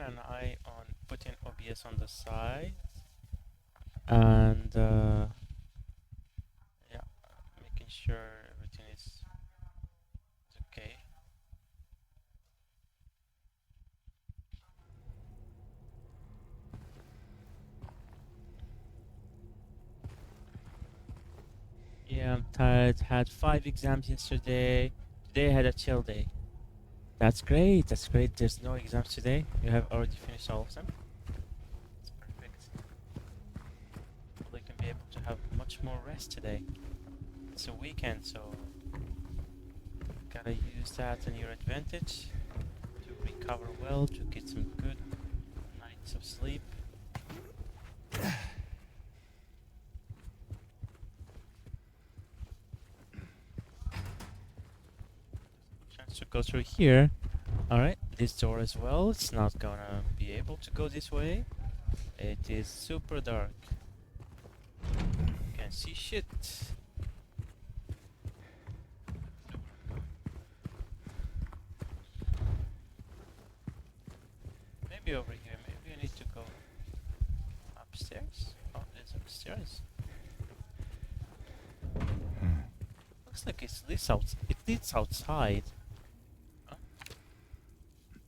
keeping an eye on putting OBS on the side and yeah, making sure everything is okay. Yeah, I'm tired. Had 5 exams yesterday. Today I had a chill day. That's great. That's great. There's no exams today. You have already finished all of them. It's perfect. We can be able to have much more rest today. It's a weekend, so gotta use that in your advantage to recover well, to get some good nights of sleep. Chance to go through here. Alright, this door as well. It's not gonna be able to go this way. It is super dark. Can't see shit. Maybe over here. Maybe I need to go upstairs. Oh, it's upstairs. Looks like it leads outside. Oh.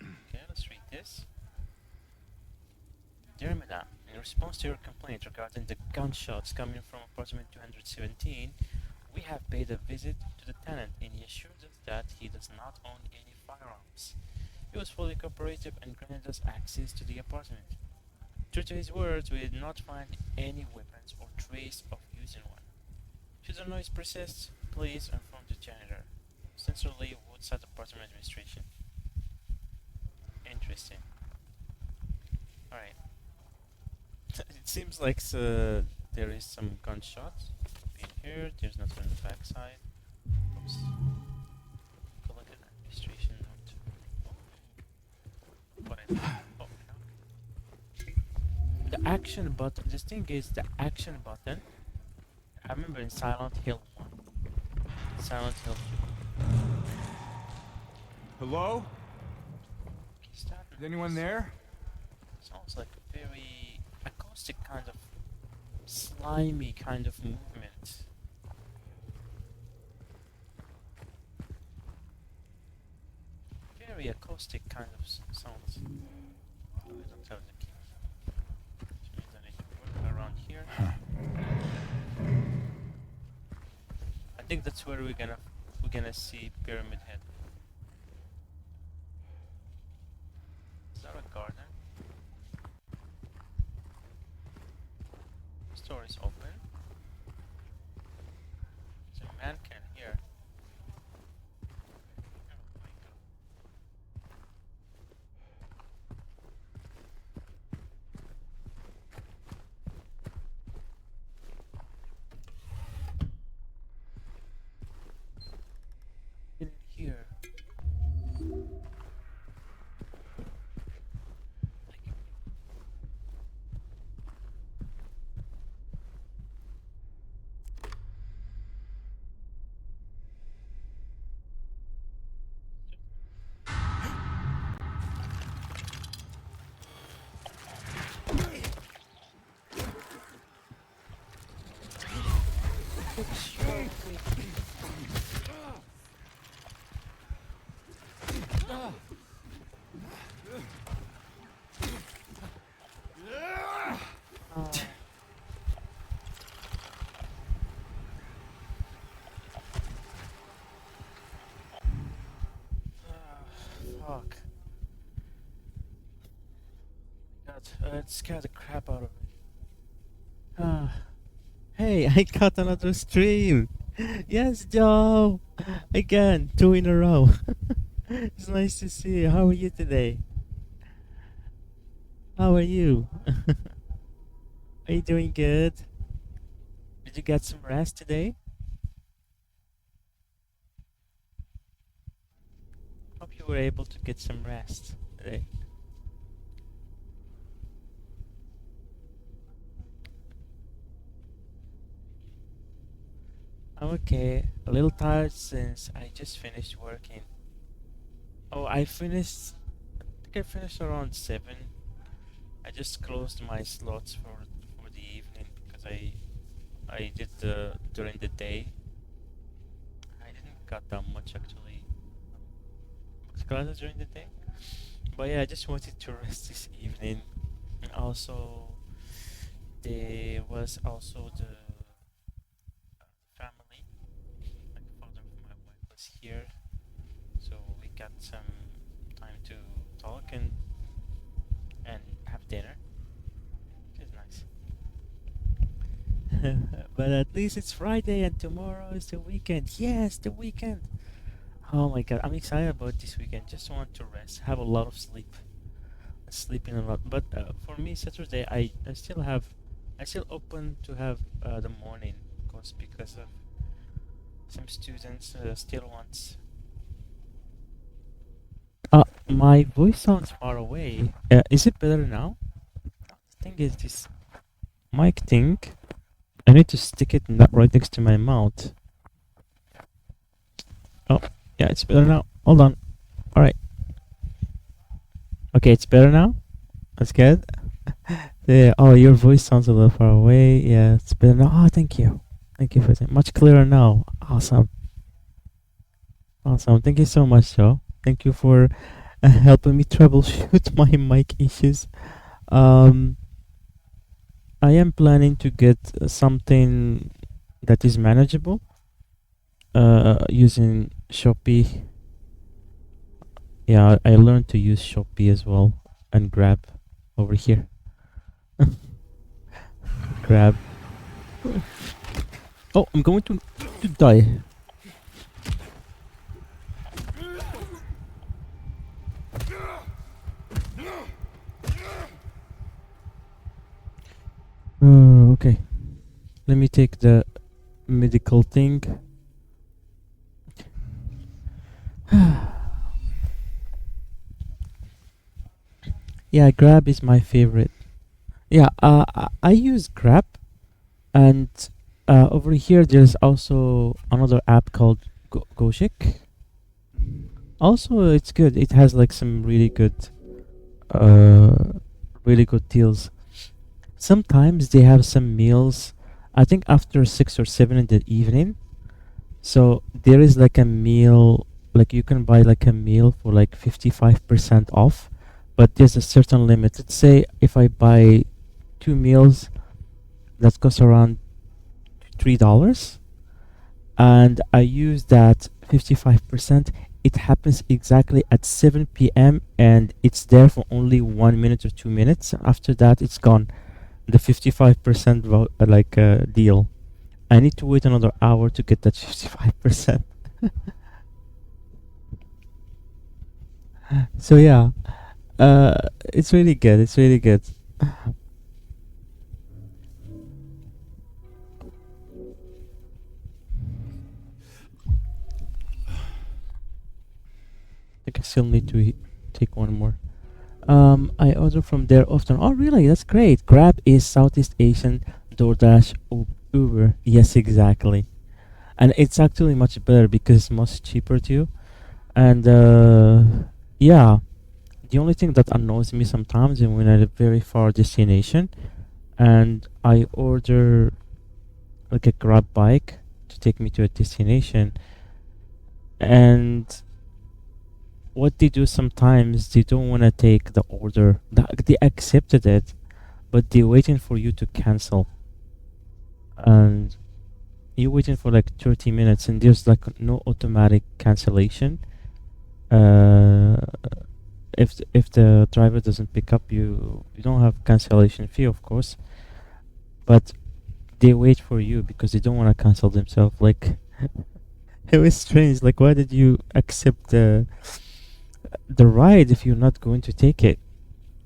Okay, let's read this. Dear Madame, in response to your complaint regarding the gunshots coming from apartment 217, we have paid a visit to the tenant and he assured us that he does not own any firearms. He was fully cooperative and granted us access to the apartment. True to his words, we did not find any weapons or trace of using one. Should the noise persist, please inform the janitor. Sincerely, Woodside Apartment Administration. Interesting. Alright. It seems like there is some gunshots in here. There's nothing on the backside. Oops. Go look at the administration note. What I oh, no. The action button. This thing is the action button. I remember in Silent Hill 1. Silent Hill 2. Hello? Is anyone there? Sounds like a very acoustic kind of slimy kind of movement. Very acoustic kind of sounds. Oh, I don't have the key. Which means I need to work around here. I think that's where we're gonna see Pyramid Head. Is that a garden? This door is open. There's a mannequin here. Oh my god. In here. Fuck. God, it scared the crap out of me. Hey, I got another stream! Yes, Joe! Again, 2 in a row. It's nice to see you. How are you today? How are you? Are you doing good? Did you get some rest today? Hope you were able to get some rest today. I'm okay. A little tired since I just finished working. Oh, I finished think I finished around 7. I just closed my slots for the evening because I did the during the day. I didn't got that much actually classes during the day. But yeah, I just wanted to rest this evening. And also, there was also the family, like father of my wife was here, so we got some time to talk and have dinner. It's nice. But at least it's Friday and tomorrow is the weekend. Yes, the weekend. Oh my god, I'm excited about this weekend. Just want to rest, have a lot of sleep, sleeping a lot. But for me, Saturday, I still open to have the morning, cause because of some students still wants. My voice sounds far away. Is it better now? The thing is this mic thing. I need to stick it right next to my mouth. Oh, yeah, it's better now. Hold on. All right. Okay, it's better now. That's good. Yeah. Oh, your voice sounds a little far away. Yeah, it's better now. Oh, thank you. Thank you for that. Much clearer now. Awesome. Awesome. Thank you so much, Joe. Thank you for helping me troubleshoot my mic issues. Um, I am planning to get something that is manageable using Shopee. Yeah, I learned to use Shopee as well and Grab over here. Grab. Oh, I'm going to die. Okay. Let me take the medical thing. Yeah, Grab is my favorite. Yeah, I use Grab, and over here there's also another app called Goshik. Also, it's good. It has like some uh, really good deals. Sometimes they have some meals. I think after 6 or 7 in the evening. So there is like a meal, like you can buy like a meal for like 55% off, but there's a certain limit. Let's say if I buy 2 meals, that costs around $3, and I use that 55%. It happens exactly at 7 p.m. and it's there for only 1 minute or 2 minutes. After that, it's gone. The 55% deal. I need to wait another hour to get that 55%. So yeah, it's really good. It's really good. I think I still need to take one more. I order from there often. Oh, really? That's great. Grab is Southeast Asian DoorDash Uber. Yes, exactly. And it's actually much better because it's much cheaper too. And yeah, the only thing that annoys me sometimes is when I have a very far destination and I order like a Grab bike to take me to a destination, and what they do sometimes, they don't want to take the order. They accepted it, but they're waiting for you to cancel, and you're waiting for like 30 minutes and there's like no automatic cancellation. uh if the driver doesn't pick up, you don't have cancellation fee, of course, but they wait for you because they don't want to cancel themselves. Like, it was strange. Like, why did you accept the ride if you're not going to take it?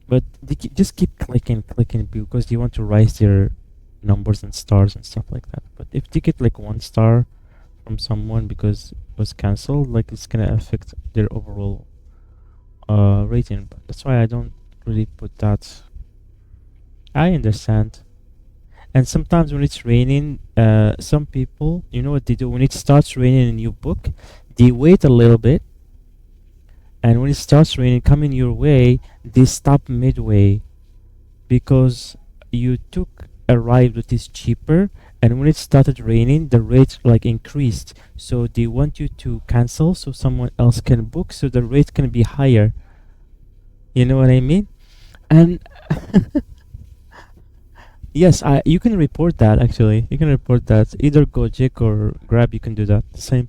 But they just keep clicking because they want to raise their numbers and stars and stuff like that. But if they get like 1 star from someone because it was cancelled, like, it's gonna affect their overall rating. But that's why I don't really put that. I understand. And sometimes when it's raining, some people, you know what they do? When it starts raining and you book, they wait a little bit and when it starts raining coming your way, they stop midway because you took a ride that is cheaper, and when it started raining the rate like increased, so they want you to cancel so someone else can book so the rate can be higher. You know what I mean? And yes, you can report that. Actually, you can report that either Gojek or Grab. You can do that the same,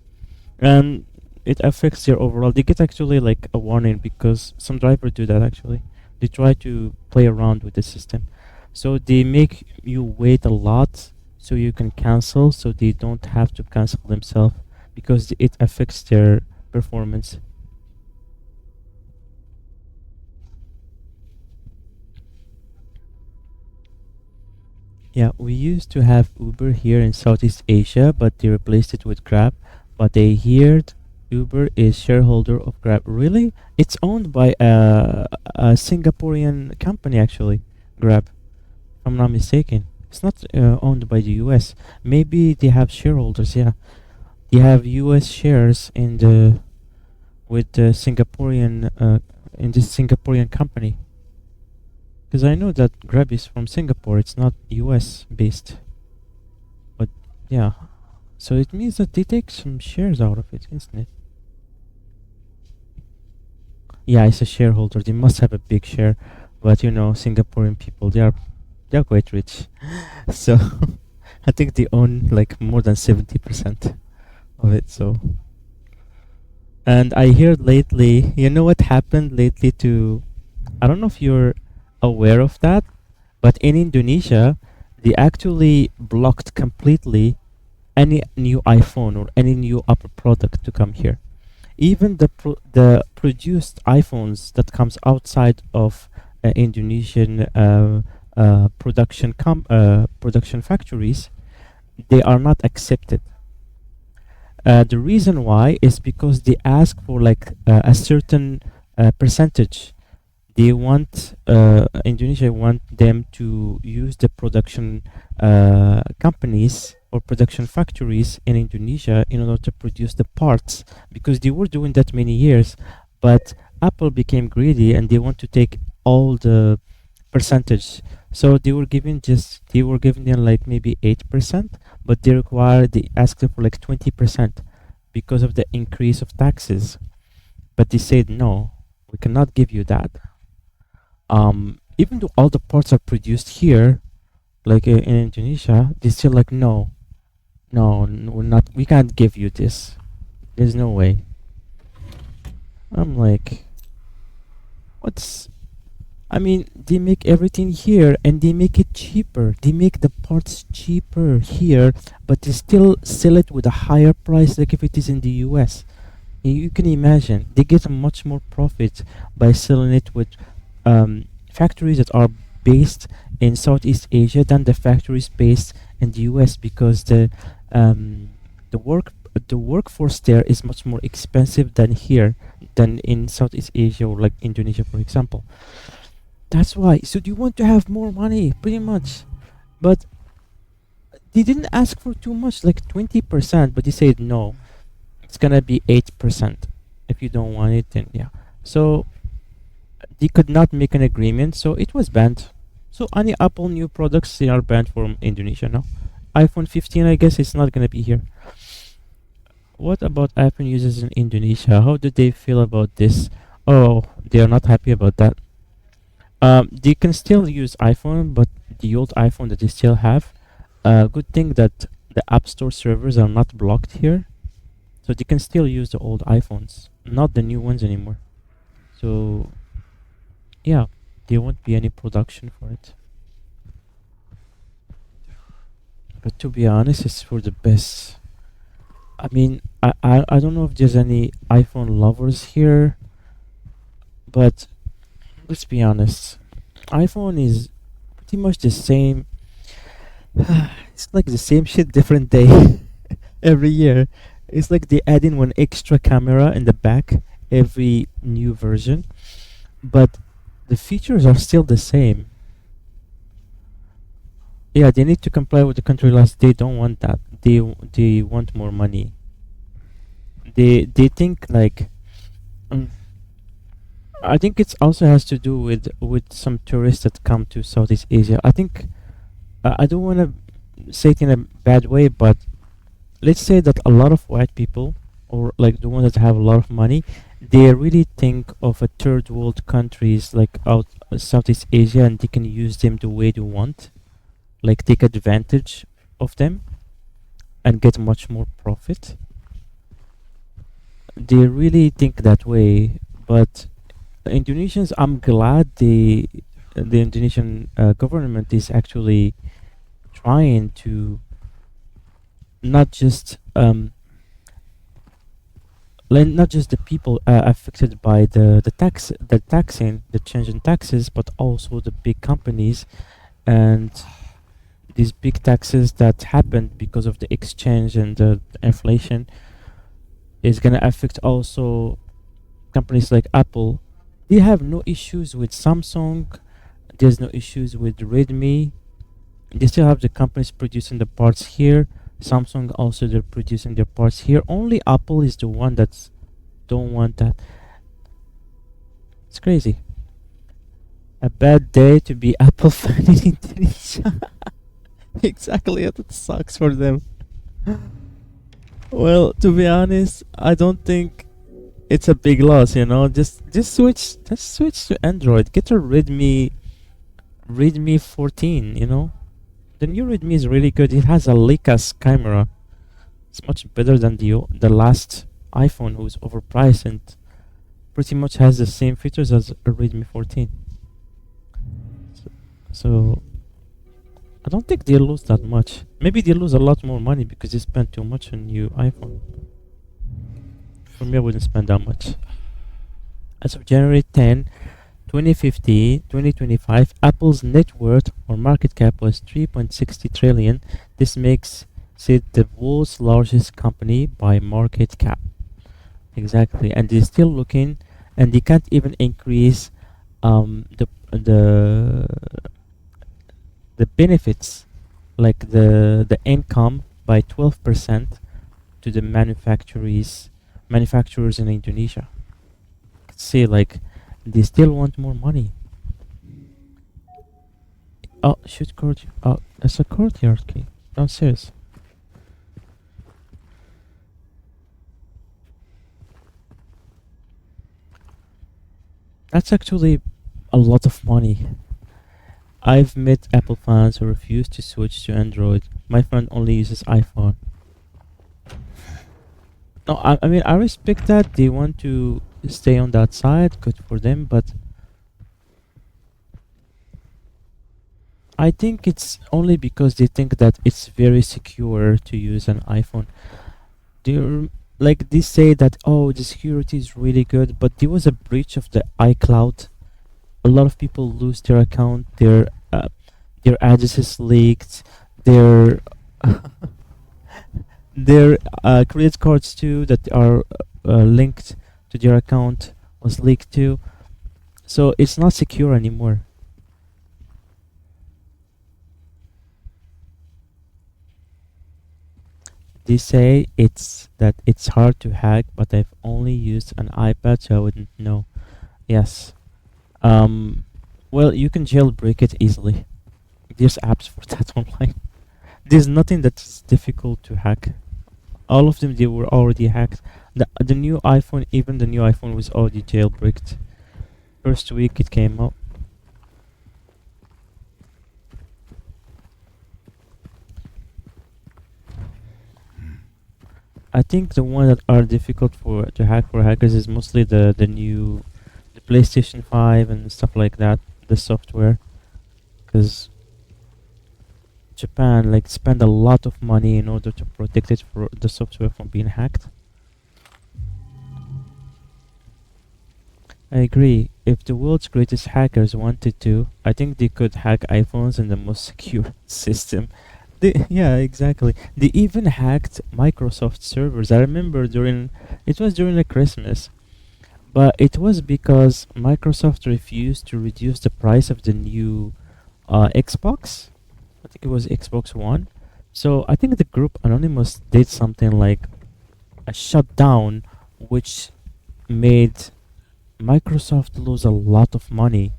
and it affects your overall. They get actually like a warning because some drivers do that. Actually, they try to play around with the system, so they make you wait a lot so you can cancel, so they don't have to cancel themselves because it affects their performance. Yeah, we used to have Uber here in Southeast Asia, but they replaced it with Grab. But I heard Uber is shareholder of Grab. Really? It's owned by a Singaporean company, actually. Grab, if I'm not mistaken. It's not owned by the US. Maybe they have shareholders. Yeah, they have US shares in the with the Singaporean in this Singaporean company. Because I know that Grab is from Singapore. It's not US based. But yeah, so it means that they take some shares out of it, isn't it? Yeah, it's a shareholder. They must have a big share. But you know, Singaporean people, they are quite rich. So I think they own like more than 70% of it. So, and I heard lately, you know what happened lately to, I don't know if you're aware of that, but in Indonesia, they actually blocked completely any new iPhone or any new Apple product to come here. Even the produced iPhones that comes outside of Indonesian production factories, they are not accepted. The reason why is because they ask for like a certain percentage. They want Indonesia want them to use the production companies or production factories in Indonesia in order to produce the parts, because they were doing that many years, but Apple became greedy and they want to take all the percentage. So they were giving them like maybe 8%, but they asked them for like 20% because of the increase of taxes. But they said no, we cannot give you that. Even though all the parts are produced here, like in Indonesia, they still like no, no, we're not. We can't give you this. There's no way. I'm like, what's? I mean, they make everything here and they make it cheaper. They make the parts cheaper here, but they still sell it with a higher price, like if it is in the US. You can imagine they get a much more profit by selling it with factories that are based in Southeast Asia than the factories based in the US, because um, the work the workforce there is much more expensive than here, than in Southeast Asia or like Indonesia, for example. That's why. So do you want to have more money, pretty much? But they didn't ask for too much, like 20%, but they said no. It's gonna be 8%. If you don't want it, then yeah. So they could not make an agreement, so it was banned. So any Apple new products, they are banned from Indonesia now. iPhone 15, I guess it's not gonna be here. What about iPhone users in Indonesia? How do they feel about this? Oh, they are not happy about that. They can still use iPhone, but the old iPhone that they still have. Good thing that the App Store servers are not blocked here, so they can still use the old iPhones, not the new ones anymore. So yeah, there won't be any production for it. But to be honest, it's for the best. I mean, I don't know if there's any iPhone lovers here, but let's be honest. iPhone is pretty much the same. It's like the same shit, different day every year. It's like they add in one extra camera in the back every new version, but the features are still the same. Yeah, they need to comply with the country laws. They don't want that. They want more money. They think like, um, I think it also has to do with some tourists that come to Southeast Asia. I think I don't want to say it in a bad way, but let's say that a lot of white people, or like the ones that have a lot of money, they really think of a third world countries like out Southeast Asia, and they can use them the way they want, like take advantage of them and get much more profit. They really think that way, but Indonesians, I'm glad the Indonesian government is actually trying to not just not just the people affected by the taxing, the change in taxes, but also the big companies, and these big taxes that happened because of the exchange and the inflation is gonna affect also companies like Apple. They have no issues with Samsung. There's no issues with Redmi. They still have the companies producing the parts here. Samsung also they're producing their parts here. Only Apple is the one that's don't want that. It's crazy. A bad day to be Apple fan in Indonesia. Exactly, it sucks for them. Well, to be honest, I don't think it's a big loss. Just switch to Android. Get a Redmi 14. The new Redmi is really good. It has a Leica's camera. It's much better than the last iPhone, who's overpriced and pretty much has the same features as a Redmi 14. So I don't think they lose that much. Maybe they lose a lot more money because they spend too much on new iPhone. For me, I wouldn't spend that much. As of January 10, 2050, 2025, Apple's net worth or market cap was 3.60 trillion. This makes it the world's largest company by market cap. Exactly, and they're still looking, and they can't even increase the benefits, like the income, by 12% to the manufacturers in Indonesia. See, like they still want more money. Oh, shoot, court. Oh, that's a courtyard key downstairs. That's actually a lot of money. I've met Apple fans who refuse to switch to Android. My friend only uses iPhone. No, I mean, I respect that they want to stay on that side. Good for them, but I think it's only because they think that it's very secure to use an iPhone. Like they say that, oh, the security is really good, but there was a breach of the iCloud. A lot of people lose their account, their addresses leaked, their their credit cards too that are linked to their account was leaked too. So it's not secure anymore. They say it's hard to hack, but I've only used an iPad, so I wouldn't know. Yes. Um. Well, you can jailbreak it easily. There's apps for that online. There's nothing that's difficult to hack. All of them they were already hacked. The new iPhone, even the new iPhone was already jailbreaked. First week it came out. I think the one that are difficult for to hack for hackers is mostly the PlayStation 5 and stuff like that, the software, because Japan like spend a lot of money in order to protect it for the software from being hacked. I agree. If the world's greatest hackers wanted to, I think they could hack iPhones in the most secure system. Yeah, exactly. They even hacked Microsoft servers. I remember it was during the Christmas, but it was because Microsoft refused to reduce the price of the new Xbox. I think it was Xbox One. So I think the group Anonymous did something like a shutdown, which made Microsoft lose a lot of money,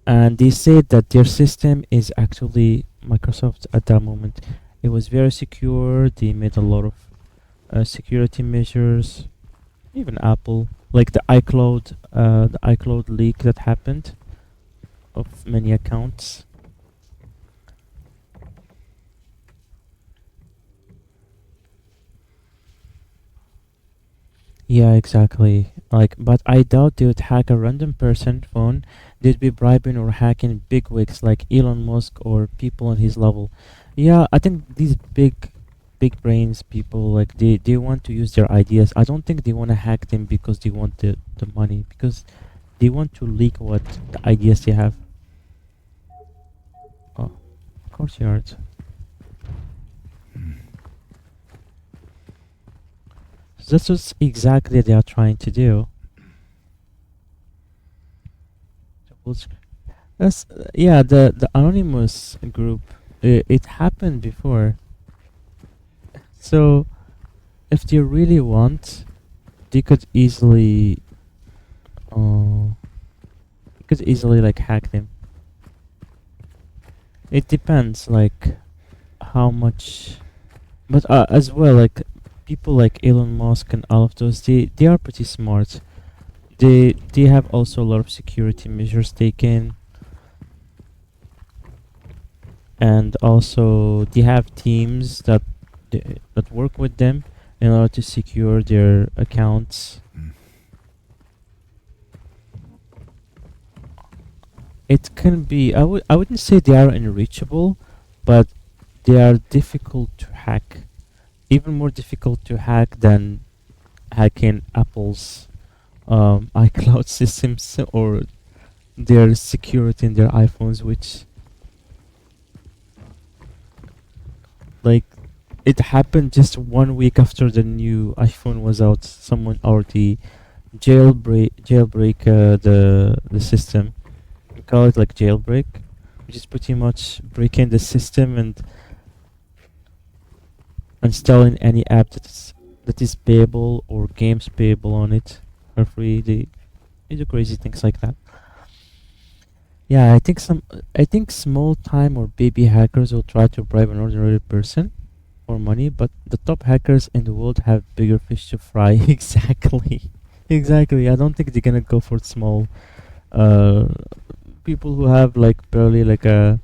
and they said that their system is actually Microsoft at that moment. It was very secure. They made a lot of security measures. Even Apple, like the iCloud leak that happened of many accounts. Yeah, exactly. Like, but I doubt they would hack a random person phone. They'd be bribing or hacking big wigs like Elon Musk or people on his level. Yeah, I think these big brains people, like they want to use their ideas. I don't think they want to hack them because they want the money, because they want to leak what the ideas they have. Oh, courtyard. So that's what exactly they are trying to do. Double That's yeah, the anonymous group. It happened before. So if they really want, they could easily, uh, like hack them. It depends, like how much. But as well, like people like Elon Musk and all of those, they are pretty smart. They have also a lot of security measures taken, and also they have teams that work with them in order to secure their accounts. It can be, I wouldn't say they are unreachable, but they are difficult to hack. Even more difficult to hack than hacking Apple's iCloud systems or their security in their iPhones, which, like, it happened just 1 week after the new iPhone was out. Someone already jailbreak the system. We call it like jailbreak, which is pretty much breaking the system and installing any app that is payable or games payable on it for free. They do crazy things like that. Yeah, I think small time or baby hackers will try to bribe an ordinary person for money, but the top hackers in the world have bigger fish to fry. Exactly. Exactly. I don't think they're gonna go for small uh people who have like barely like a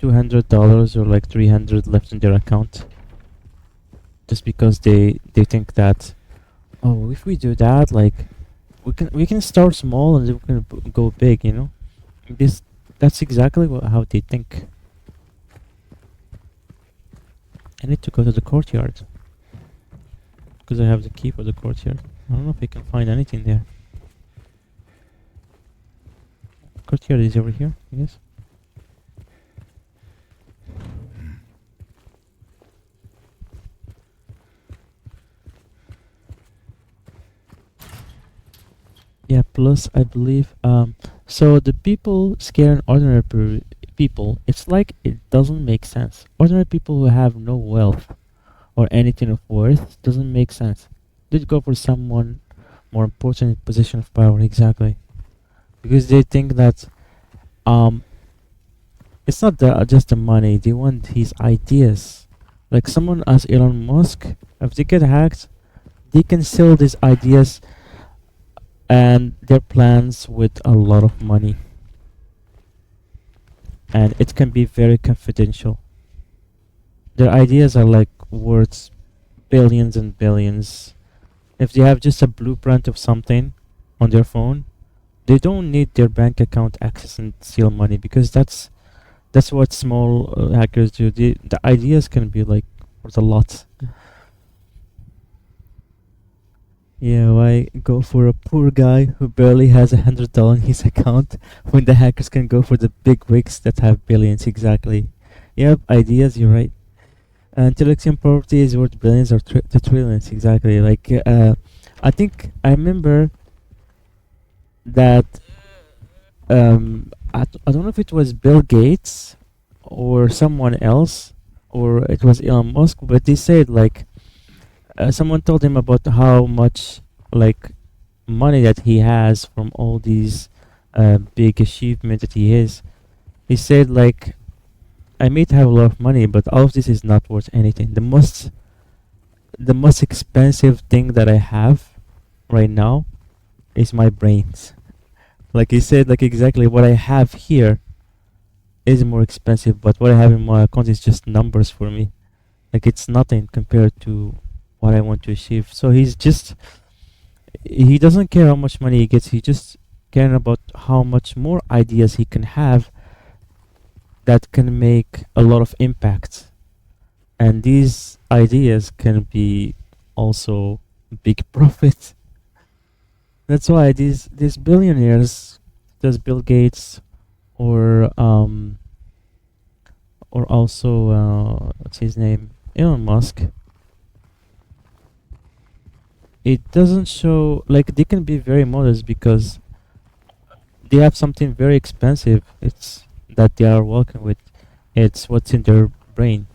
$200 or like 300 left in their account, just because they think that, oh, if we do that, like we can start small and then we can go big, you know. This That's exactly how they think. I need to go to the courtyard because I have the key for the courtyard. I don't know if I can find anything there. Courtyard is over here, yes. Yeah, plus I believe so the people scaring ordinary people, it's like it doesn't make sense. Ordinary people who have no wealth or anything of worth doesn't make sense. They'd go for someone more important in position of power, exactly. Because they think that um it's not just the money, they want his ideas. Like someone as Elon Musk, if they get hacked, they can sell these ideas and their plans with a lot of money, and it can be very confidential. Their ideas are like worth billions and billions. If they have just a blueprint of something on their phone, they don't need their bank account access and steal money, because that's what small hackers do. The ideas can be like worth a lot. Yeah, why go for a poor guy who barely has $100 in his account when the hackers can go for the big wigs that have billions? Exactly. Yep, ideas. You're right. Intellectual property is worth billions or to trillions. Exactly. Like, I think I remember that. I don't know if it was Bill Gates or someone else, or it was Elon Musk, but they said like someone told him about how much like money that he has from all these big achievements that he has. He said like, I may have a lot of money, but all of this is not worth anything. The most expensive thing that I have right now is my brains. Like he said, like exactly what I have here is more expensive, but what I have in my account is just numbers for me. Like it's nothing compared to what I want to achieve. So he doesn't care how much money he gets. He just caring about how much more ideas he can have that can make a lot of impact. And these ideas can be also big profit. That's why these billionaires, does Bill Gates or also what's his name, Elon Musk, it doesn't show like they can be very modest because they have something very expensive. It's that they are working with. It's what's in their brain.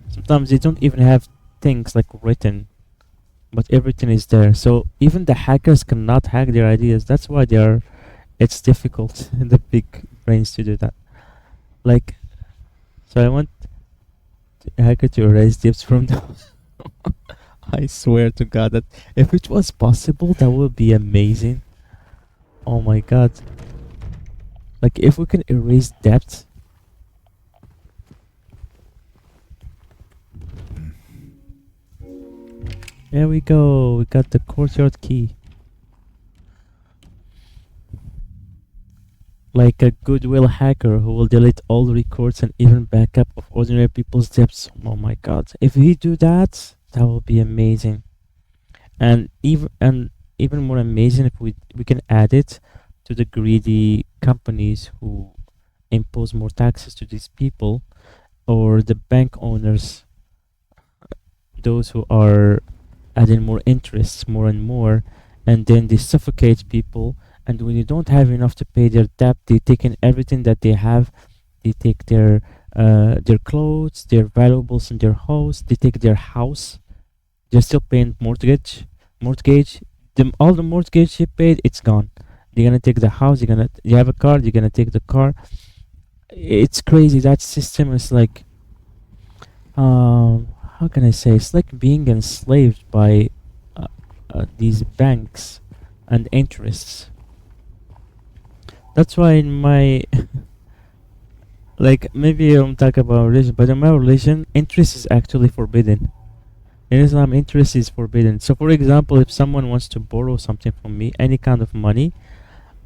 Sometimes they don't even have things like written, but everything is there. So even the hackers cannot hack their ideas. That's why they are. It's difficult in the big brains to do that. Like, so I want a hacker to erase tips from the. I swear to God that if it was possible, that would be amazing. Oh my God! Like if we can erase debt. There we go. We got the courtyard key. Like a goodwill hacker who will delete all records and even backup of ordinary people's debts. Oh my God! If we do that, that will be amazing. And even more amazing if we can add it to the greedy companies who impose more taxes to these people, or the bank owners, those who are adding more interests more and more, and then they suffocate people. And when you don't have enough to pay their debt, they take in everything that they have. They take their clothes, their valuables in their house. They take their house. They're still paying mortgage. All the mortgage you paid, it's gone. They're gonna take the house. You have a car. You're gonna take the car. It's crazy. That system is like, how can I say? It's like being enslaved by these banks and interests. That's why in my like maybe I don't talk about religion, but in my religion, interest is actually forbidden. In Islam, interest is forbidden. So, for example, if someone wants to borrow something from me, any kind of money,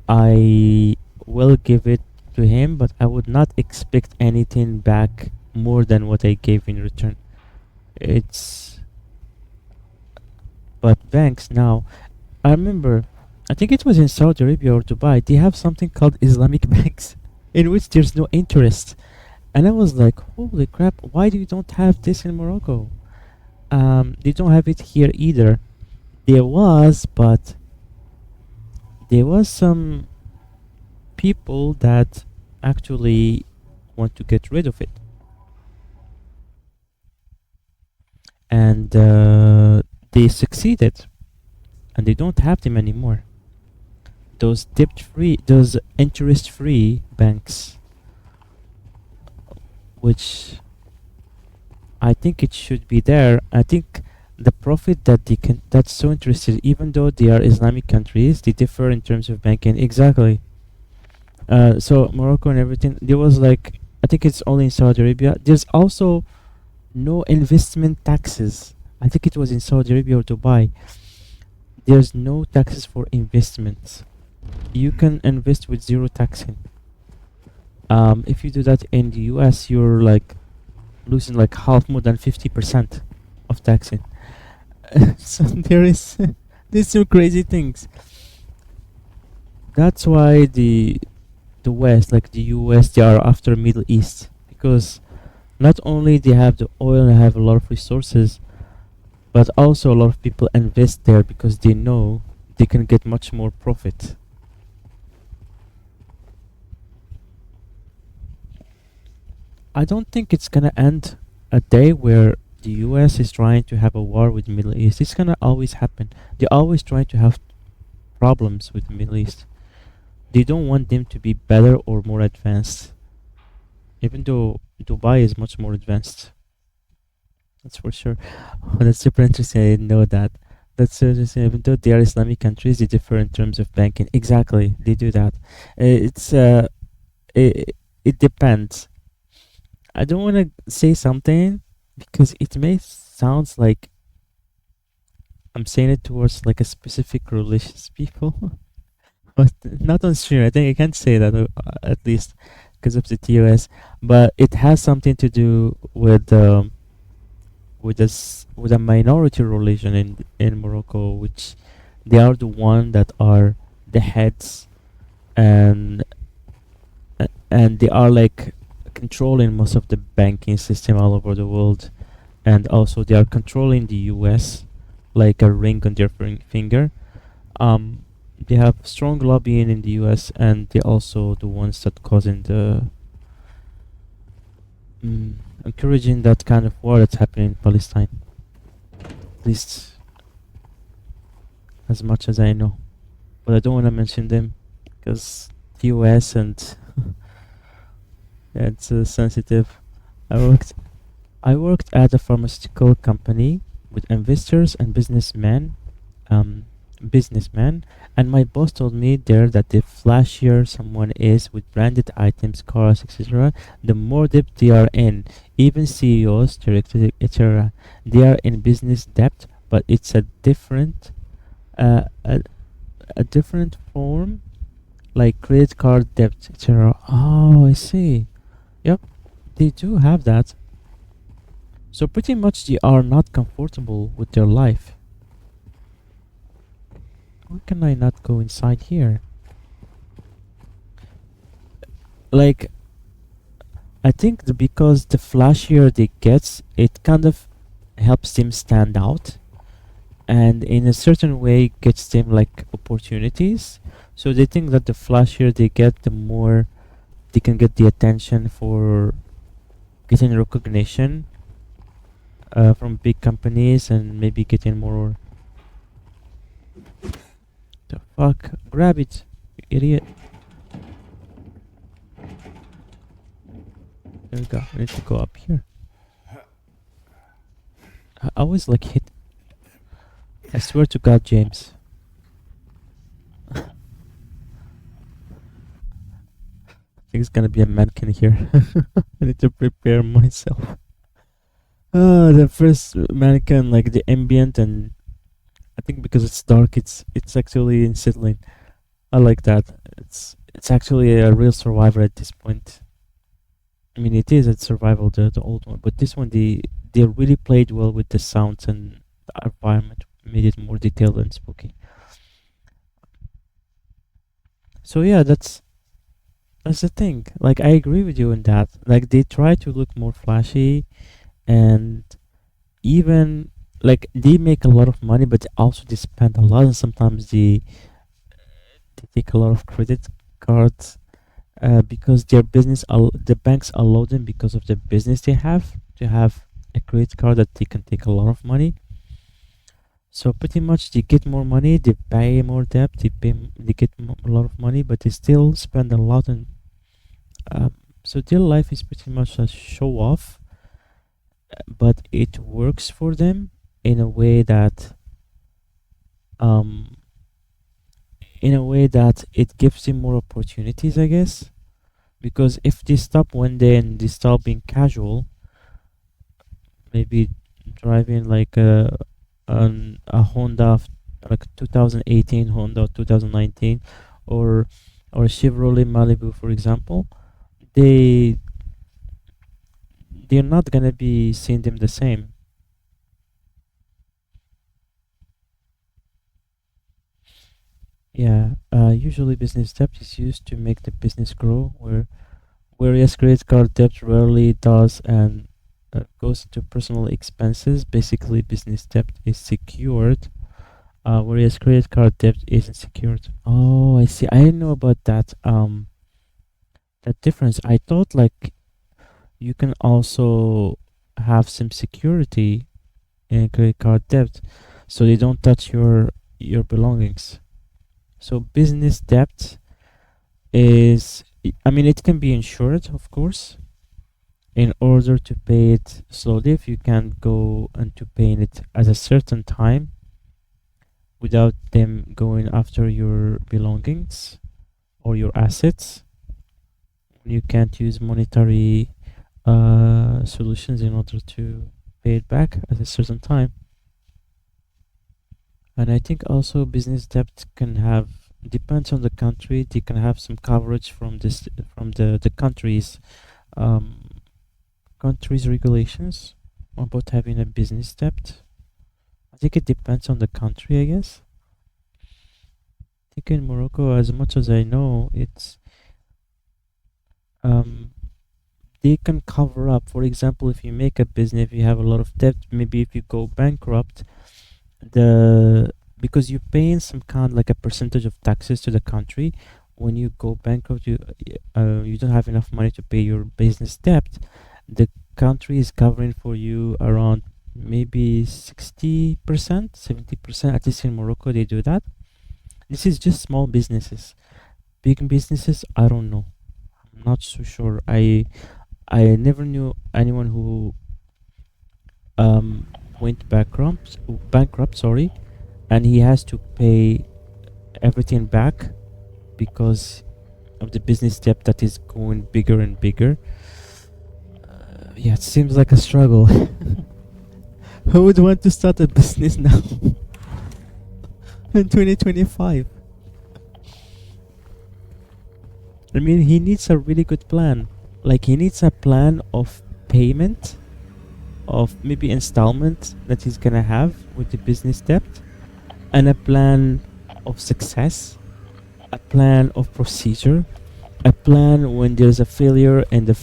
I will give it to him, but I would not expect anything back more than what I gave in return. It's But banks now, I remember, I think it was in Saudi Arabia or Dubai, they have something called Islamic banks in which there's no interest. And I was like, holy crap, why do you don't have this in Morocco? They don't have it here either. There was, but there was some people that actually want to get rid of it. And they succeeded. And they don't have them anymore. Those those interest-free banks, which I think it should be there. I think the profit that that's so interested, even though they are Islamic countries, they differ in terms of banking. Exactly. So Morocco and everything, there was like, I think it's only in Saudi Arabia. There's also no investment taxes. I think it was in Saudi Arabia or Dubai. There's no taxes for investments. You can invest with zero taxing. If you do that in the US, you're like losing like half, more than 50% of taxing. So there is these two crazy things. That's why the West, like the US, they are after Middle East, because not only they have the oil and have a lot of resources, but also a lot of people invest there because they know they can get much more profit. I don't think it's gonna end a day where the US is trying to have a war with the Middle East. It's gonna always happen. They always try to have problems with the Middle East. They don't want them to be better or more advanced, even though Dubai is much more advanced. That's for sure. Oh, that's super interesting. I didn't know that. That's so interesting. Even though they are Islamic countries, they differ in terms of banking. Exactly, they do that. It's it, it depends. I don't want to say something because it may sounds like I'm saying it towards like a specific religious people, but not on stream. I think I can't say that at least because of the TOS. But it has something to do with a minority religion in Morocco, which they are the one that are the heads, and and they are like controlling most of the banking system all over the world, and also they are controlling the US like a ring on their finger. um they have strong lobbying in the US, and they're also the ones that causing the encouraging that kind of war that's happening in Palestine, at least as much as I know. But I don't want to mention them because the US and yeah, it's sensitive. I worked I worked at a pharmaceutical company with investors and um, businessmen, and my boss told me there that the flashier someone is with branded items, cars, etc., the more debt they are in. Even CEOs, directors, etc., they are in business debt, but it's a different, uh, a, a different form, like credit card debt, etc. Oh, I see. Yep, they do have that. So pretty much they are not comfortable with their life. Why can I not go inside here? Like, I think because the flashier they get, it kind of helps them stand out, and in a certain way gets them like opportunities. So they think that the flashier they get, the more they can get the attention for getting recognition from big companies, and maybe getting more. The fuck? Grab it, you idiot. There we go. I need to go up here. I always like hit. I swear to God, James. I think it's gonna be a mannequin here. I need to prepare myself. The first mannequin, like the ambient, and I think because it's dark, it's actually unsettling. I like that. It's actually a real survivor at this point. I mean, it is a survival, the old one, but this one they really played well with the sounds and the environment, made it more detailed and spooky. So yeah, that's the thing. Like I agree with you in that. Like they try to look more flashy, and even like they make a lot of money, but also they spend a lot, and sometimes they take a lot of credit cards because their the banks allow them because of the business they have to have a credit card that they can take a lot of money. So pretty much they get more money, they pay more debt, they get a lot of money, but they still spend a lot, and so their life is pretty much a show off, but it works for them in a way that um it gives them more opportunities, I guess. Because if they stop one day and they stop being casual, maybe driving like a Honda like 2018 Honda, 2019, or Chevrolet Malibu, for example, they they're not gonna be seeing them the same. Yeah, usually business debt is used to make the business grow, whereas credit card debt rarely does, and goes into personal expenses. Basically, business debt is secured, whereas credit card debt isn't secured. Oh, I see. I didn't know about that. That difference. I thought like you can also have some security in credit card debt, so they don't touch your belongings. So business debt is, I mean, it can be insured, of course, in order to pay it slowly. If you can go into paying it at a certain time without them going after your belongings or your assets, you can't use monetary solutions in order to pay it back at a certain time. And I think also business debt can have, depends on the country, they can have some coverage from this, from the um, country's regulations about having a business debt. I think it depends on the country, I guess. I think in Morocco, as much as I know, it's um, they can cover up. For example, if you make a business, if you have a lot of debt, maybe if you go bankrupt, the because you're paying some kind like a percentage of taxes to the country. When you go bankrupt, you don't have enough money to pay your business debt. The country is covering for you around maybe 60%, 70%. At least in Morocco, they do that. This is just small businesses. Big businesses, I don't know. I'm not so sure. I never knew anyone who went bankrupt, sorry, and he has to pay everything back because of the business debt that is going bigger and bigger. Yeah, it seems like a struggle. Who would want to start a business now in 2025? I mean, he needs a really good plan. Like, he needs a plan of payment, of maybe installment that he's gonna have with the business debt, and a plan of success, a plan of procedure, a plan when there's a failure in the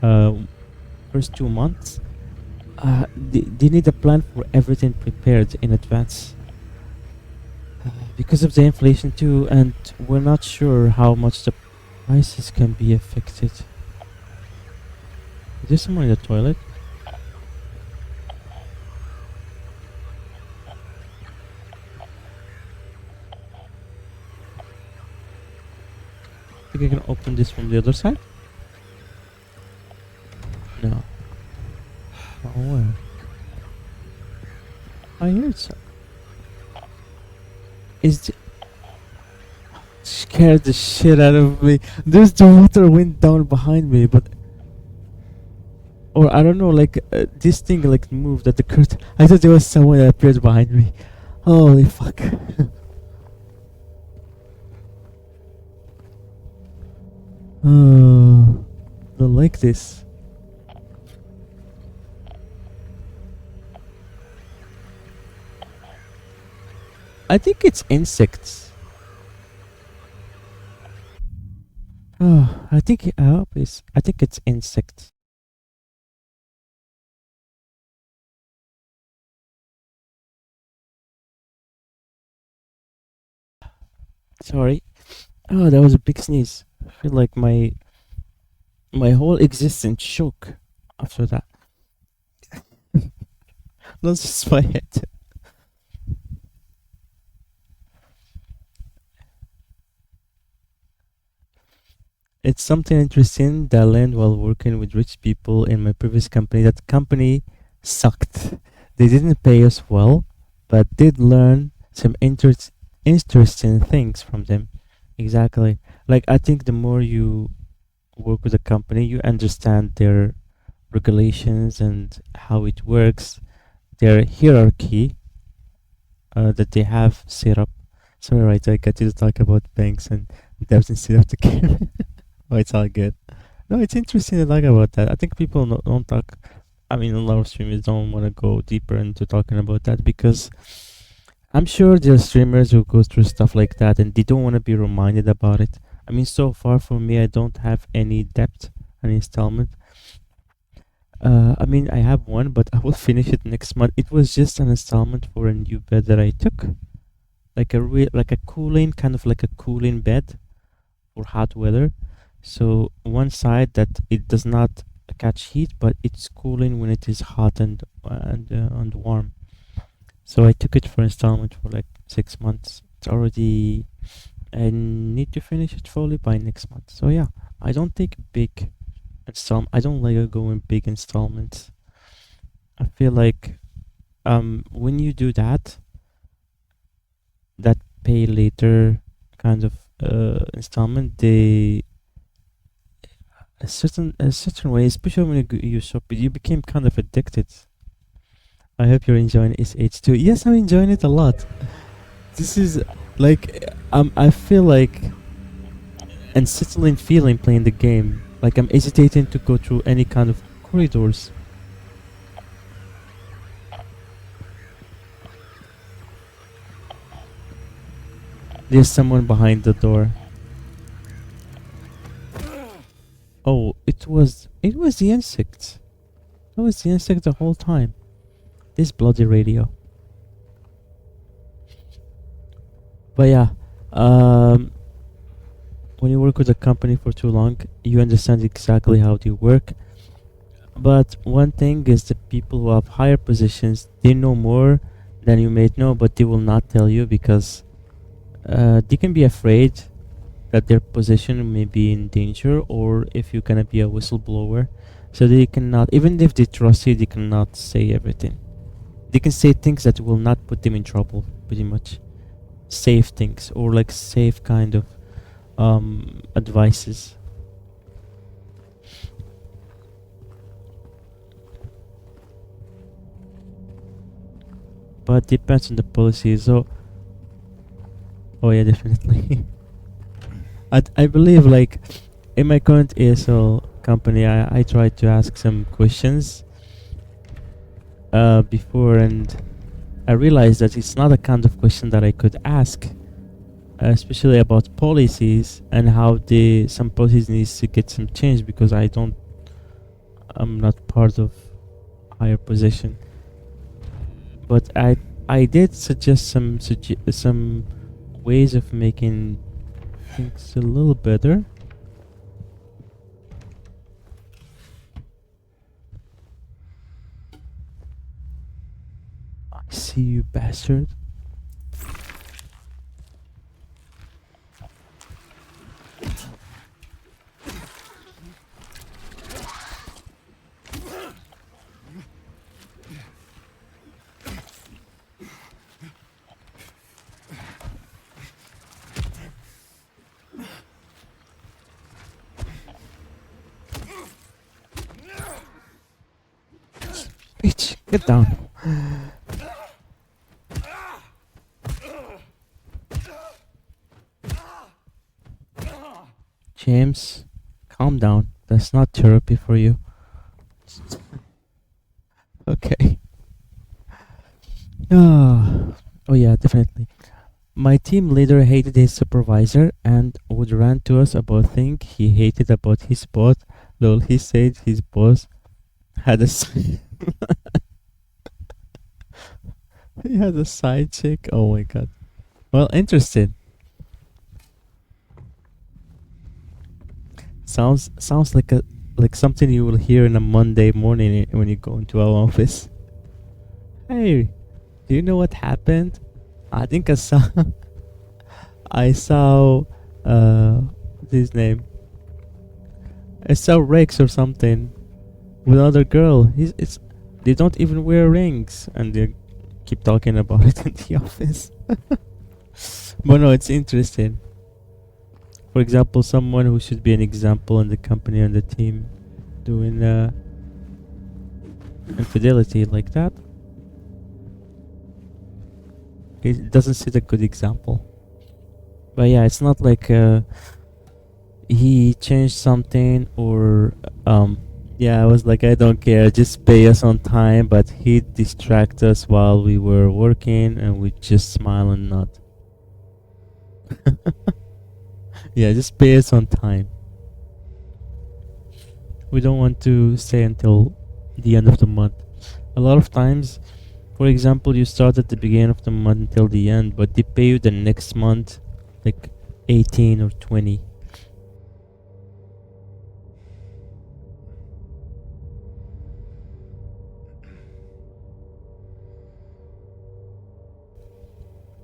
uh, first 2 months. They need a plan for everything prepared in advance. Because of the inflation too, and we're not sure how much the prices can be affected. Is there someone in the toilet? I think I can open this from the other side? No. Oh, where? I hear it. Is scared the shit out of me. There's the water went down behind me, but or I don't know, like this thing like moved at the curtain. I thought there was someone that appeared behind me. Holy fuck! Oh, don't like this. I think it's insects. Oh, I hope it's. I think it's insects. Sorry. Oh, that was a big sneeze. I feel like my whole existence shook after that. Not just my head. It's something interesting that I learned while working with rich people in my previous company. That company sucked. They didn't pay us well, but did learn some interesting things from them. Exactly. Like, I think the more you work with a company, you understand their regulations and how it works, their hierarchy that they have set up. Sorry, right? I got you to talk about banks and debts instead of the game. Oh, it's all good. No, it's interesting to talk about that. I think people don't talk. I mean, a lot of streamers don't want to go deeper into talking about that because I'm sure there are streamers who go through stuff like that and they don't want to be reminded about it. I mean, so far for me, I don't have any debt, an installment. I mean, I have one, but I will finish it next month. It was just an installment for a new bed that I took, like like a cooling, kind of like a cooling bed for hot weather. So one side that it does not catch heat, but it's cooling when it is hot and warm. So I took it for installment for like 6 months. It's already I need to finish it fully by next month. So yeah, I don't take big I don't like going big installments. I feel like when you do that, that pay later kind of installment, they a certain way, especially when you shop it, you became kind of addicted. I hope you're enjoying SH2. Yes, I'm enjoying it a lot. This is like I feel like unsettling feeling playing the game. Like I'm hesitating to go through any kind of corridors. There's someone behind the door. Oh, it was the insect. It was the insect the whole time. This bloody radio. But yeah, when you work with a company for too long, you understand exactly how they work. But one thing is the people who have higher positions, they know more than you may know, but they will not tell you because they can be afraid that their position may be in danger, or if you're gonna be a whistleblower. So they cannot, even if they trust you, they cannot say everything. They can say things that will not put them in trouble, pretty much. Safe things, or like safe kind of advices. But depends on the policy. So, oh yeah, definitely. I believe like in my current ASL company, I tried to ask some questions before, and I realized that it's not a kind of question that I could ask, especially about policies and how some policies needs to get some change because I'm not part of higher position. But I did suggest some ways of making things a little better. I see you, bastard. Bitch, get down. James, calm down. That's not therapy for you. Okay. Oh yeah, definitely. My team leader hated his supervisor and would rant to us about things he hated about his boss. Lol, he said his boss had he had a side chick. Oh my god. Well, interesting. Sounds like something you will hear in a Monday morning when you go into our office. Hey, do you know what happened? I think I saw I saw what's his name? I saw Rex or something with another girl. They don't even wear rings and they keep talking about it in the office. But no, it's interesting. For example, someone who should be an example in the company and the team doing infidelity like that. It doesn't set a good example. But yeah, it's not like he changed something or yeah, I was like, I don't care, just pay us on time, but he distract us while we were working and we just smile and nod. Yeah, just pay us on time. We don't want to stay until the end of the month. A lot of times, for example, you start at the beginning of the month until the end, but they pay you the next month, like 18 or 20.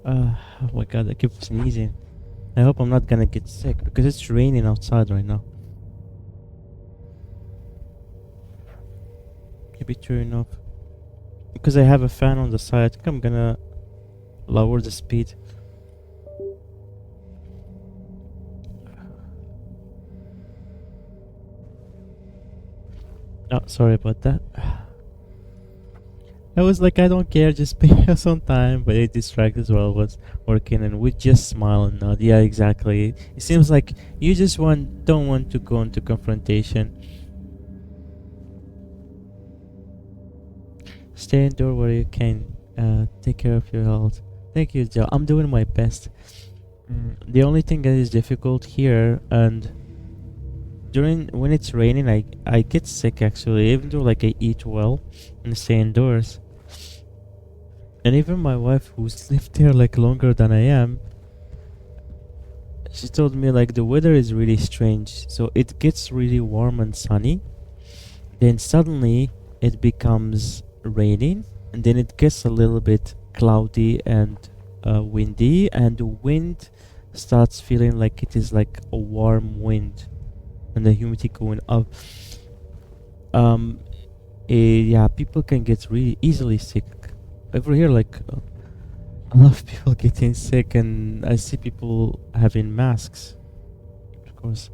Oh my god, I keep sneezing. I hope I'm not gonna get sick because it's raining outside right now. Maybe turn off. Because I have a fan on the side, I think I'm gonna lower the speed. Oh, sorry about that. I was like, I don't care, just pay us on time, but it distracted while I was working, and we just smile and nod. Yeah, exactly. It seems like you just don't want to go into confrontation. Stay indoor where you can. Take care of your health. Thank you, Joe. I'm doing my best. The only thing that is difficult here, and during when it's raining, I get sick actually, even though like I eat well and stay indoors. And even my wife, who's lived here like longer than I am, she told me like the weather is really strange. So it gets really warm and sunny, then suddenly it becomes raining, and then it gets a little bit cloudy and windy, and the wind starts feeling like it is like a warm wind, and the humidity going up. Um, yeah, people can get really easily sick. Over here, like a lot of people getting sick, and I see people having masks, of course.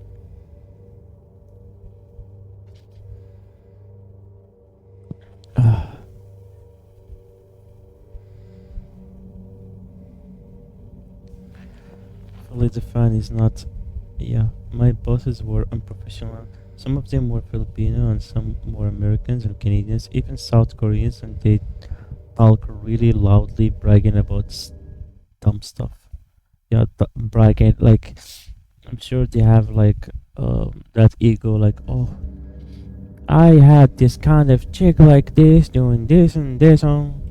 Hopefully the fan is not. Yeah, my bosses were unprofessional. Some of them were Filipino and some were Americans and Canadians, even South Koreans, and they talk really loudly, bragging about dumb stuff. Yeah, bragging like I'm sure they have like that ego, like, oh, I had this kind of chick like this, doing this and this on.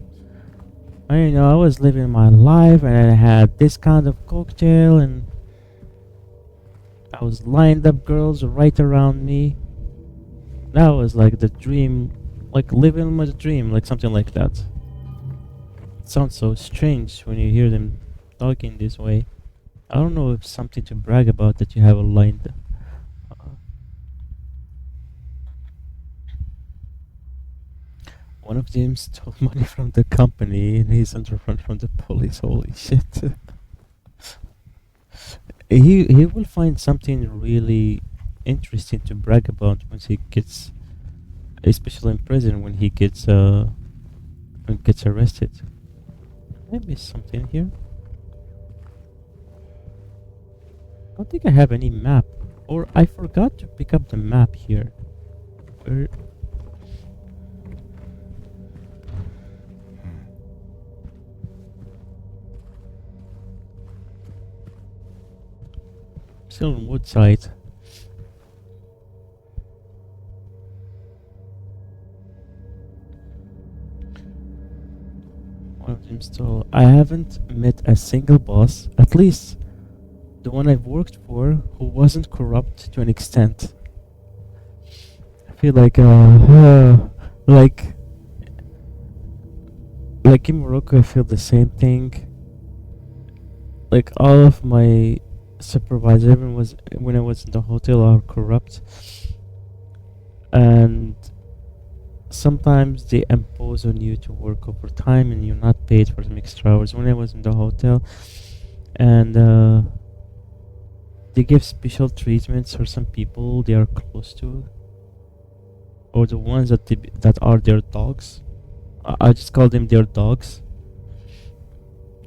I was living my life and I had this kind of cocktail and I was lined up girls right around me. That was like the dream, like living my dream, like something like that. It sounds so strange when you hear them talking this way. I don't know if something to brag about that you have a lined. One of them stole money from the company and he's under front from the police. Holy shit. He will find something really interesting to brag about once he gets, especially in prison when he gets arrested. Maybe something here. I don't think I have any map, or I forgot to pick up the map here. Where? Still on woodside. One of them stole. I haven't met a single boss, at least the one I've worked for, who wasn't corrupt to an extent. I feel like like in Morocco I feel the same thing. Like all of my supervisors, even was when I was in the hotel, are corrupt, and sometimes they impose on you to work overtime and you're not paid for some extra hours. When I was in the hotel, and they give special treatments for some people they are close to, or the ones that are their dogs. I just call them their dogs,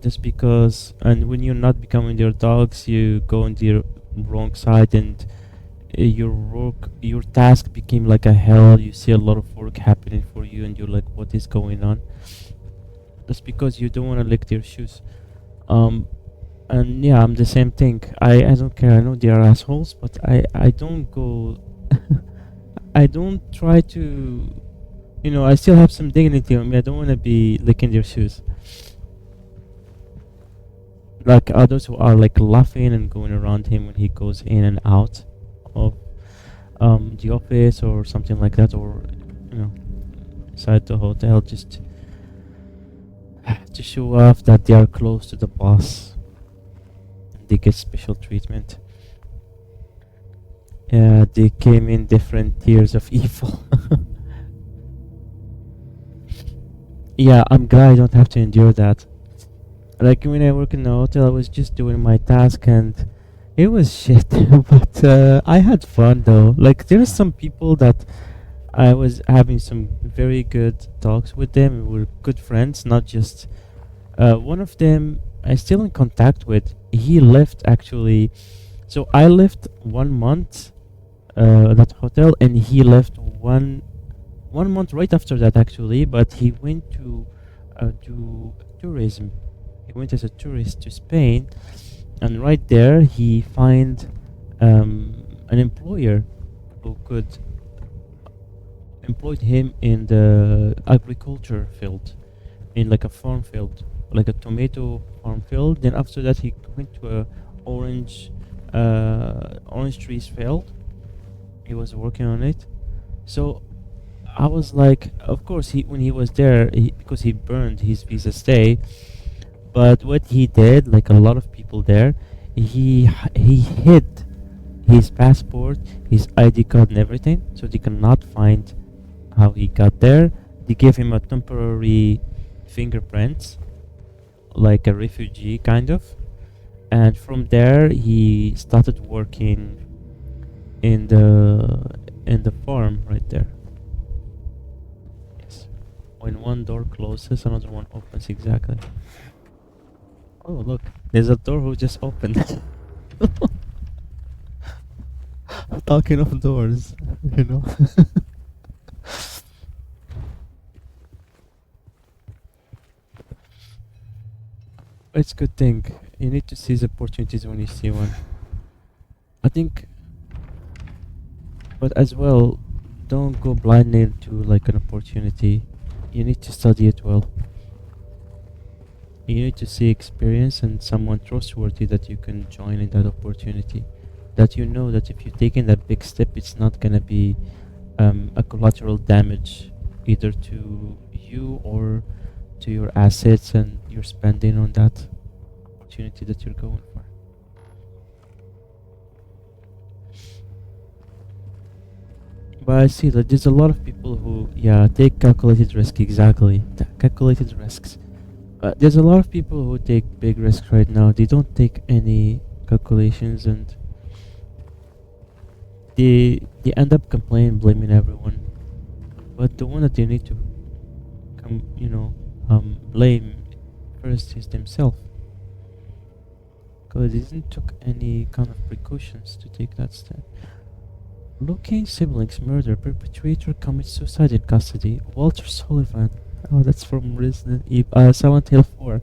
just because. And when you're not becoming their dogs, you go on the wrong side, and your task became like a hell. You see a lot of work happening for you, and you're like, what is going on? That's because you don't want to lick their shoes. And yeah, I'm the same thing. I don't care. I know they are assholes, but I don't go. I don't try to. I still have some dignity on me. I don't want to be licking their shoes. Like others who are like laughing and going around him when he goes in and out of the office or something like that, or inside the hotel, just to show off that they are close to the boss. They get special treatment. Yeah, they came in different tiers of evil. Yeah, I'm glad I don't have to endure that. Like when I work in a hotel, I was just doing my task and it was shit. But I had fun though. Like there's some people that I was having some very good talks with them. We were good friends, not just one of them I still in contact with. He left actually. So I left 1 month that hotel, and he left 1 month right after that actually. But he went to do tourism. He went as a tourist to Spain, and right there he find an employer who could employed him in the agriculture field, in like a farm field, like a tomato farm field. Then after that, he went to a orange, orange trees field. He was working on it. So I was like, of course, he when he was there, because he burned his visa stay. But what he did, like a lot of people there, he hid his passport, his ID card, and everything, so they cannot find how he got there. They gave him a temporary fingerprints, like a refugee kind of, and from there he started working in the farm right there. Yes. When one door closes, another one opens exactly. Oh look, there's a door who just opened. Talking of doors, you know. It's a good thing. You need to seize opportunities when you see one. I think, but as well, don't go blindly to like an opportunity. You need to study it well. You need to see experience and someone trustworthy that you can join in that opportunity. That you know that if you're taking that big step, it's not gonna be a collateral damage either to you or to your assets and your spending on that opportunity that you're going for. But I see that there's a lot of people who, yeah, take calculated risk, exactly. Calculated risks. There's a lot of people who take big risks right now. They don't take any calculations, and they end up complaining, blaming everyone. But the one that they need to blame first is themselves, because they didn't took any kind of precautions to take that step. Looking siblings murder, perpetrator commits suicide in custody. Walter Sullivan. Oh, that's from Silent Hill 4.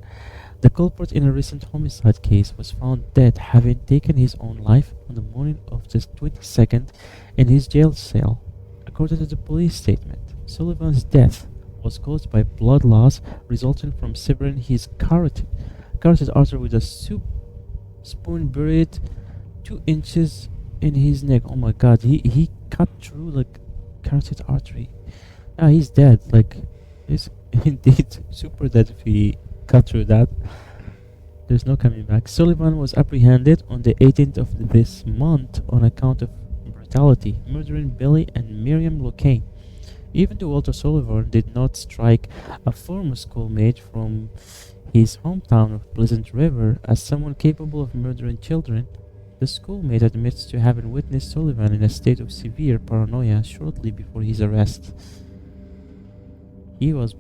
The culprit in a recent homicide case was found dead, having taken his own life on the morning of the 22nd in his jail cell. According to the police statement, Sullivan's death was caused by blood loss resulting from severing his carotid artery with a soup spoon buried 2 inches in his neck. Oh my god, he cut through like carotid artery. Ah, he's dead. Like, he's indeed super dead if he cut through that. There's no coming back. Sullivan was apprehended on the 18th of this month on account of brutality, murdering Billy and Miriam Locane. Even though Walter Sullivan did not strike a former schoolmate from his hometown of Pleasant River as someone capable of murdering children, the schoolmate admits to having witnessed Sullivan in a state of severe paranoia shortly before his arrest. He was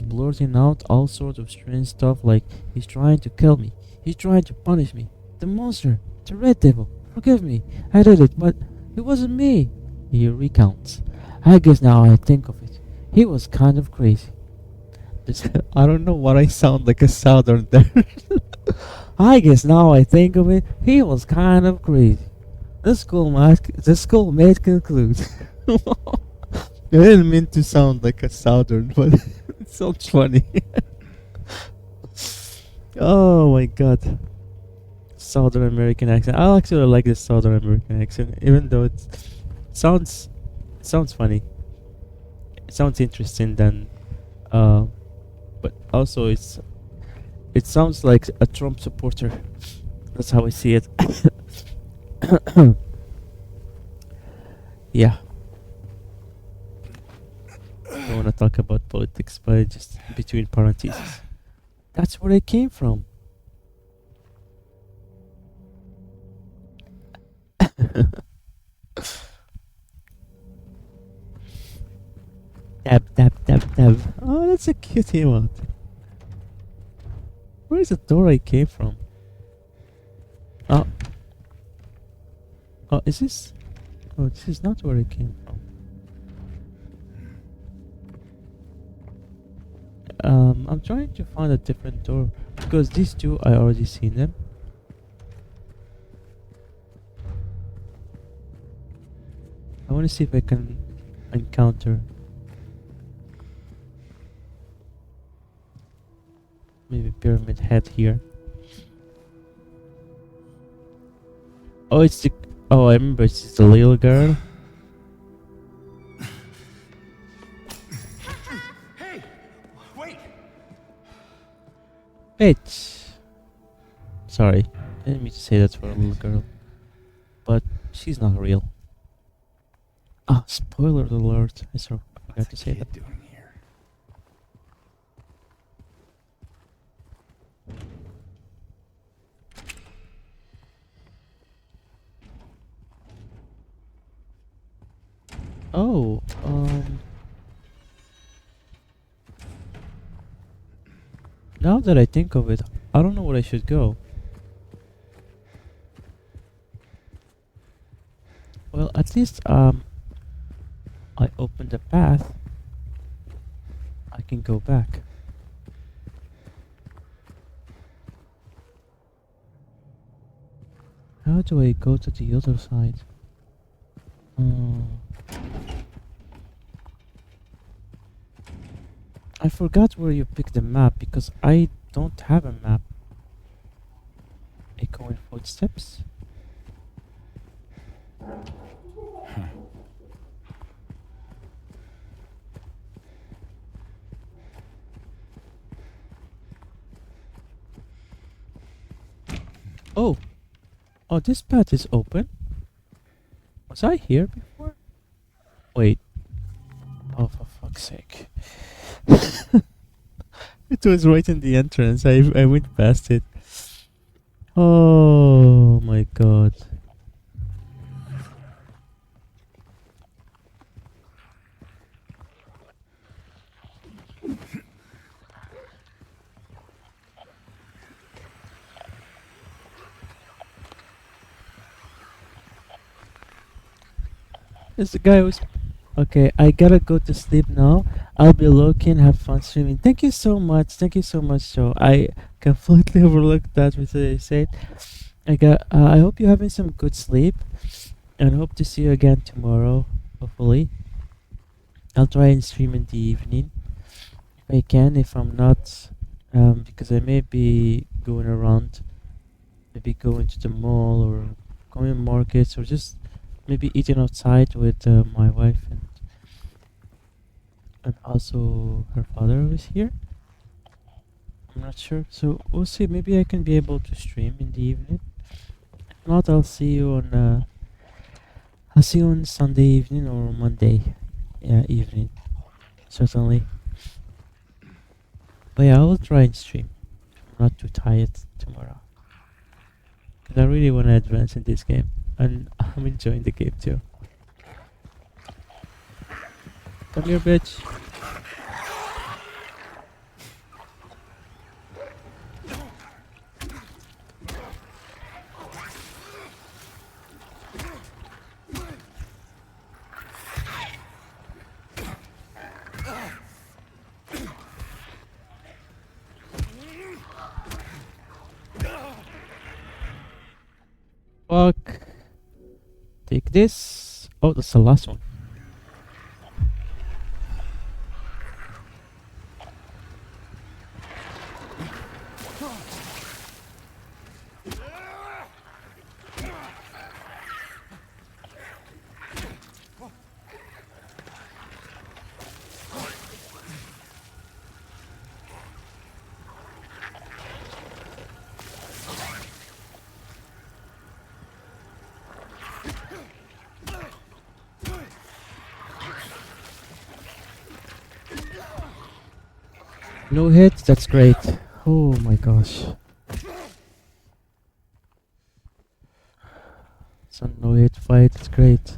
blurting out all sorts of strange stuff like, "He's trying to kill me. He's trying to punish me. The monster, the red devil, forgive me. I did it, but it wasn't me." He recounts. "I guess now I think of it, he was kind of crazy." I don't know what I sound like a southern there. "I guess now I think of it, he was kind of crazy." The schoolmate concludes. I didn't mean to sound like a southern, but it sounds funny. Oh my god. Southern American accent. I actually like the Southern American accent, even though it sounds funny. It sounds interesting than uh but Also, it sounds like a Trump supporter. That's how I see it. Yeah, don't want to talk about politics, but just between parentheses. That's where I came from. Dab, dab, dab, dab. Oh, that's a cute emote. Where is the door I came from? Oh, oh, is this? Oh, this is not where I came from. I'm trying to find a different door because these two I already seen them. I want to see if I can encounter maybe pyramid head here. Oh, it's the. Oh, I remember. It's the little girl. Hey! Wait! Bitch. Sorry, I didn't mean to say that for a little girl, but she's not real. Ah, spoiler alert! I forgot What's to the say kid that. doing here? Oh, now that I think of it, I don't know where I should go. Well, at least I opened the path. I can go back. How do I go to the other side? Hmm. I forgot where you picked the map because I don't have a map. Echoing footsteps? Oh! Oh, this path is open? Was I here before? Wait. Oh, for fuck's sake. It was right in the entrance. I went past it. Oh my god. This guy was. Okay, I gotta go to sleep now. I'll be looking, have fun streaming. Thank you so much. Thank you so much, Joe. I completely overlooked that which I said. I hope you're having some good sleep, and hope to see you again tomorrow. Hopefully, I'll try and stream in the evening if I can. If I'm not, because I may be going around, maybe going to the mall or going to markets or just maybe eating outside with my wife and also her father is here. I'm not sure, so we'll see. Maybe I can be able to stream in the evening. If not, I'll see you on Sunday evening or Monday evening, certainly. But yeah, I will try and stream. I'm not too tired tomorrow because I really want to advance in this game, and I'm enjoying the game too. Come here, bitch. Fuck. Take this. Oh, that's the last one. No hits, that's great. Oh my gosh. It's a no hit fight, it's great.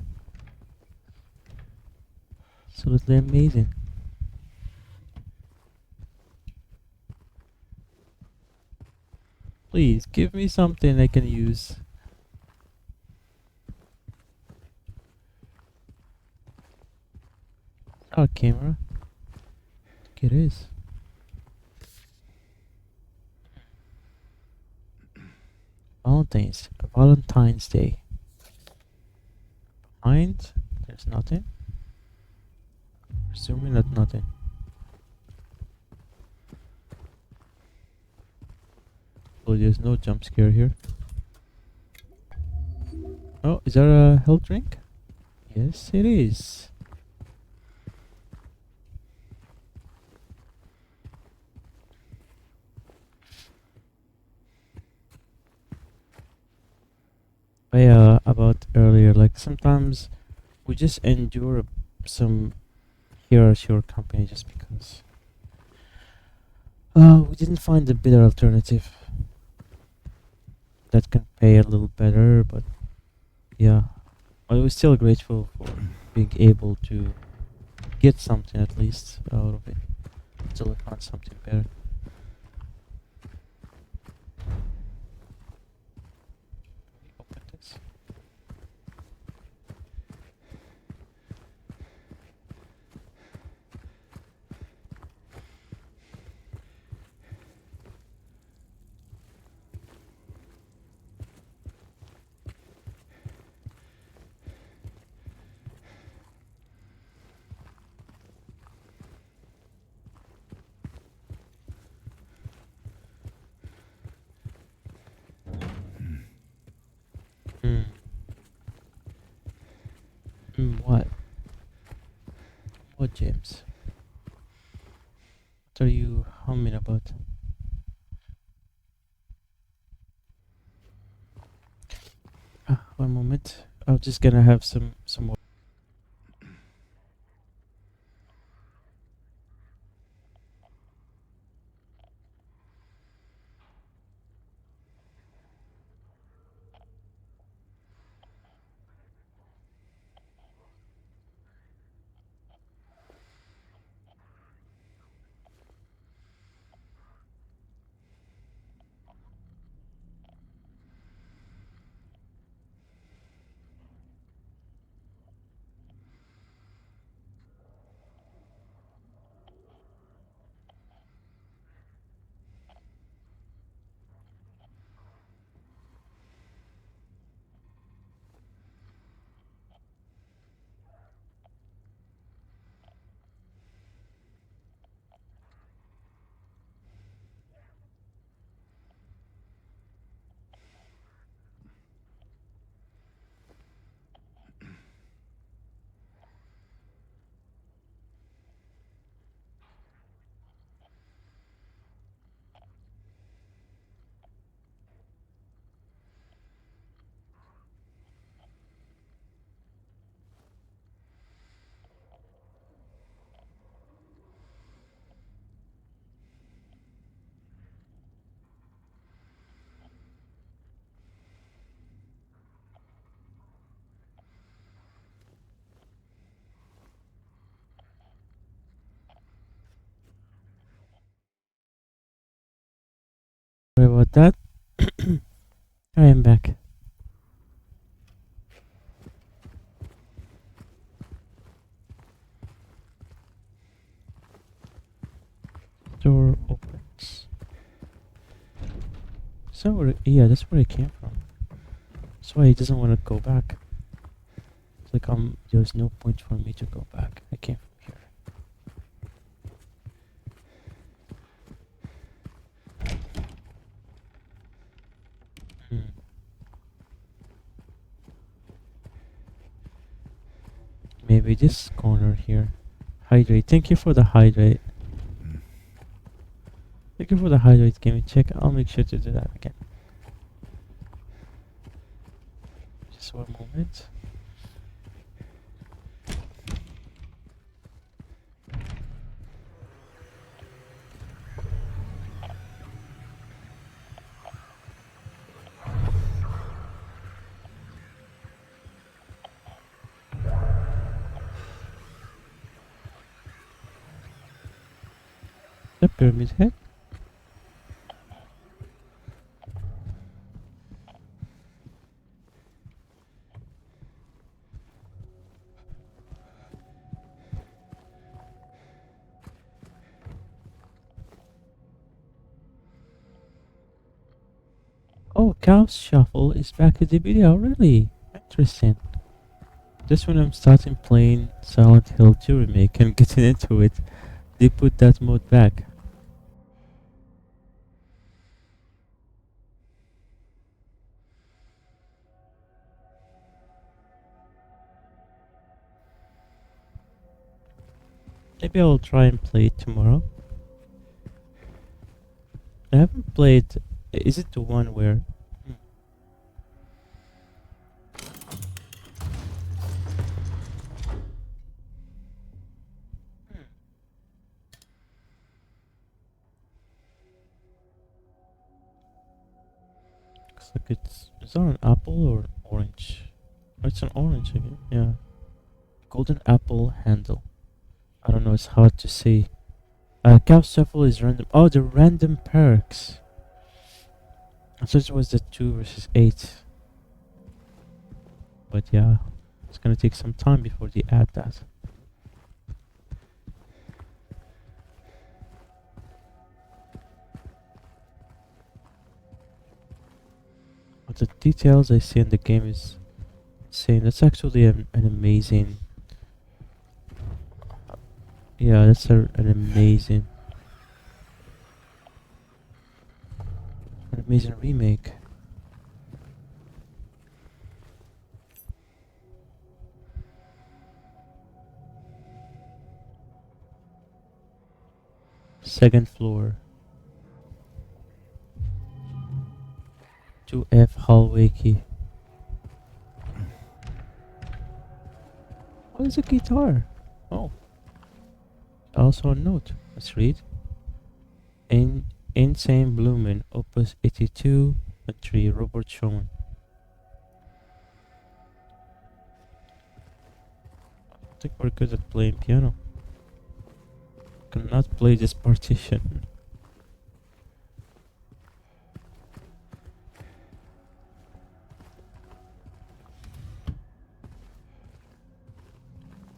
Absolutely amazing. Please, give me something I can use. Our camera. I think it is. Valentine's Day. Behind, there's nothing. Presuming that nothing. Oh, there's no jump scare here. Oh, is there a health drink? Yes, it is. About earlier, like sometimes we just endure some hero company just because. We didn't find a better alternative that can pay a little better, but yeah. But we're still grateful for being able to get something at least out of it until we find something better. Open this. Hmm. What? What, James? What are you humming about? One moment. I'm just gonna have some more. Sorry about that. I am back. Door opens. So yeah, that's where I came from. That's why he doesn't want to go back. It's like there's no point for me to go back. I came from here. Maybe this corner here. Hydrate. Thank you for the hydrate. Thank you for the hydrate. Give me check. I'll make sure to do that again. Just one moment. The pyramid head? Oh, Chaos Shuffle is back in the video, really? Interesting. Just when I'm starting playing Silent Hill 2 Remake and getting into it, they put that mode back. Maybe I'll try and play it tomorrow. I haven't played. Is it the one where? Looks like it's. Is that an apple or orange? Oh, it's an orange again. Yeah. Golden apple handle. I don't know. It's hard to see. Cow shuffle is random. Oh, the random perks. I thought it was the 2 versus 8. But yeah, it's gonna take some time before they add that. But the details I see in the game is insane. That's actually an amazing. Yeah, that's an amazing remake. Second floor. 2F hallway key. What is a guitar? Oh. Also a note. Let's read. Insane Bloomin', Opus 82, 3, Robert Schumann. I think we're good at playing piano. Cannot play this partition.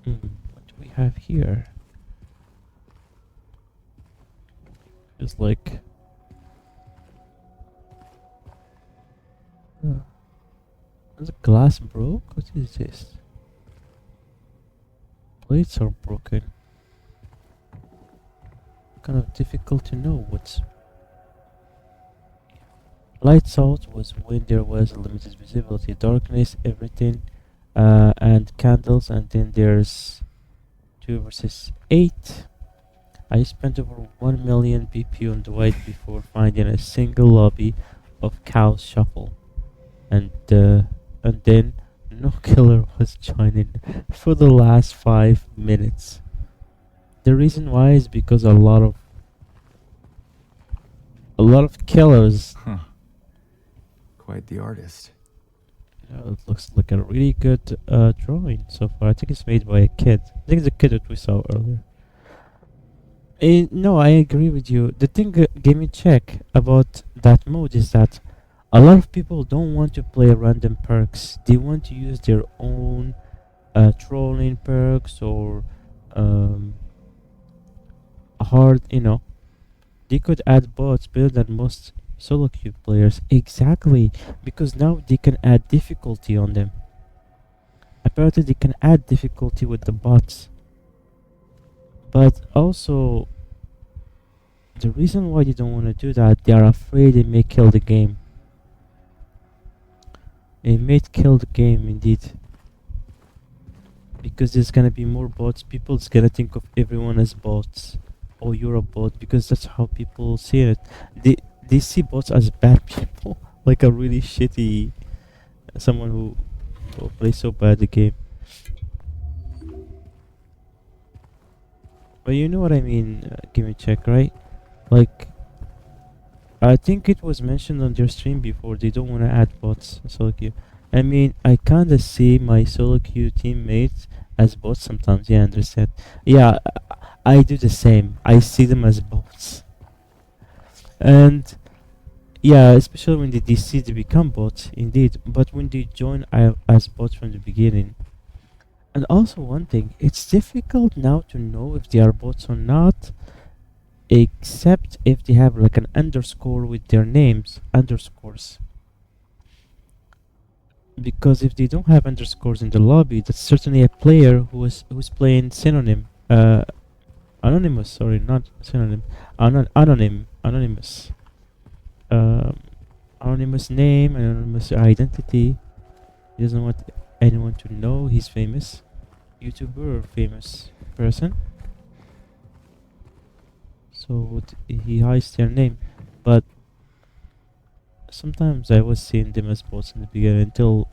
What do we have here? It's like... the glass broke? What is this? Plates are broken. Kind of difficult to know what's... Lights out was when there was limited visibility, darkness, everything, and candles, and then there's 2 versus 8. I spent over 1 million BP on Dwight before finding a single lobby of Cow Shuffle, and then no killer was joining for the last 5 minutes. The reason why is because a lot of killers. Huh. Quite the artist. It looks like a really good drawing so far. I think it's made by a kid. I think it's a kid that we saw earlier. No, I agree with you. The thing gave me check about that mode is that a lot of people don't want to play random perks. They want to use their own trolling perks or hard, They could add bots better than most solo queue players. Exactly, because now they can add difficulty on them. Apparently they can add difficulty with the bots. But also, the reason why they don't want to do that, they are afraid they may kill the game. They may kill the game indeed. Because there's gonna be more bots, people's gonna think of everyone as bots. Oh, you're a bot, because that's how people see it. They see bots as bad people, like a really shitty someone who plays so bad the game. But you know what I mean, give me a check, right? Like, I think it was mentioned on their stream before, they don't want to add bots in solo queue. I mean, I kinda see my solo queue teammates as bots sometimes, yeah, I understand. Yeah, I do the same. I see them as bots. And yeah, especially when they decide to become bots, indeed. But when they join as bots from the beginning. And also one thing, it's difficult now to know if they are bots or not, except if they have like an underscore with their names, underscores. Because if they don't have underscores in the lobby, that's certainly a player who's playing synonym. Anonymous, sorry, not synonym. Anonymous. Um, Anonymous name, anonymous identity. He doesn't want anyone to know he's famous. YouTuber or famous person. So he hides their name. But sometimes I was seeing them as bots in the beginning until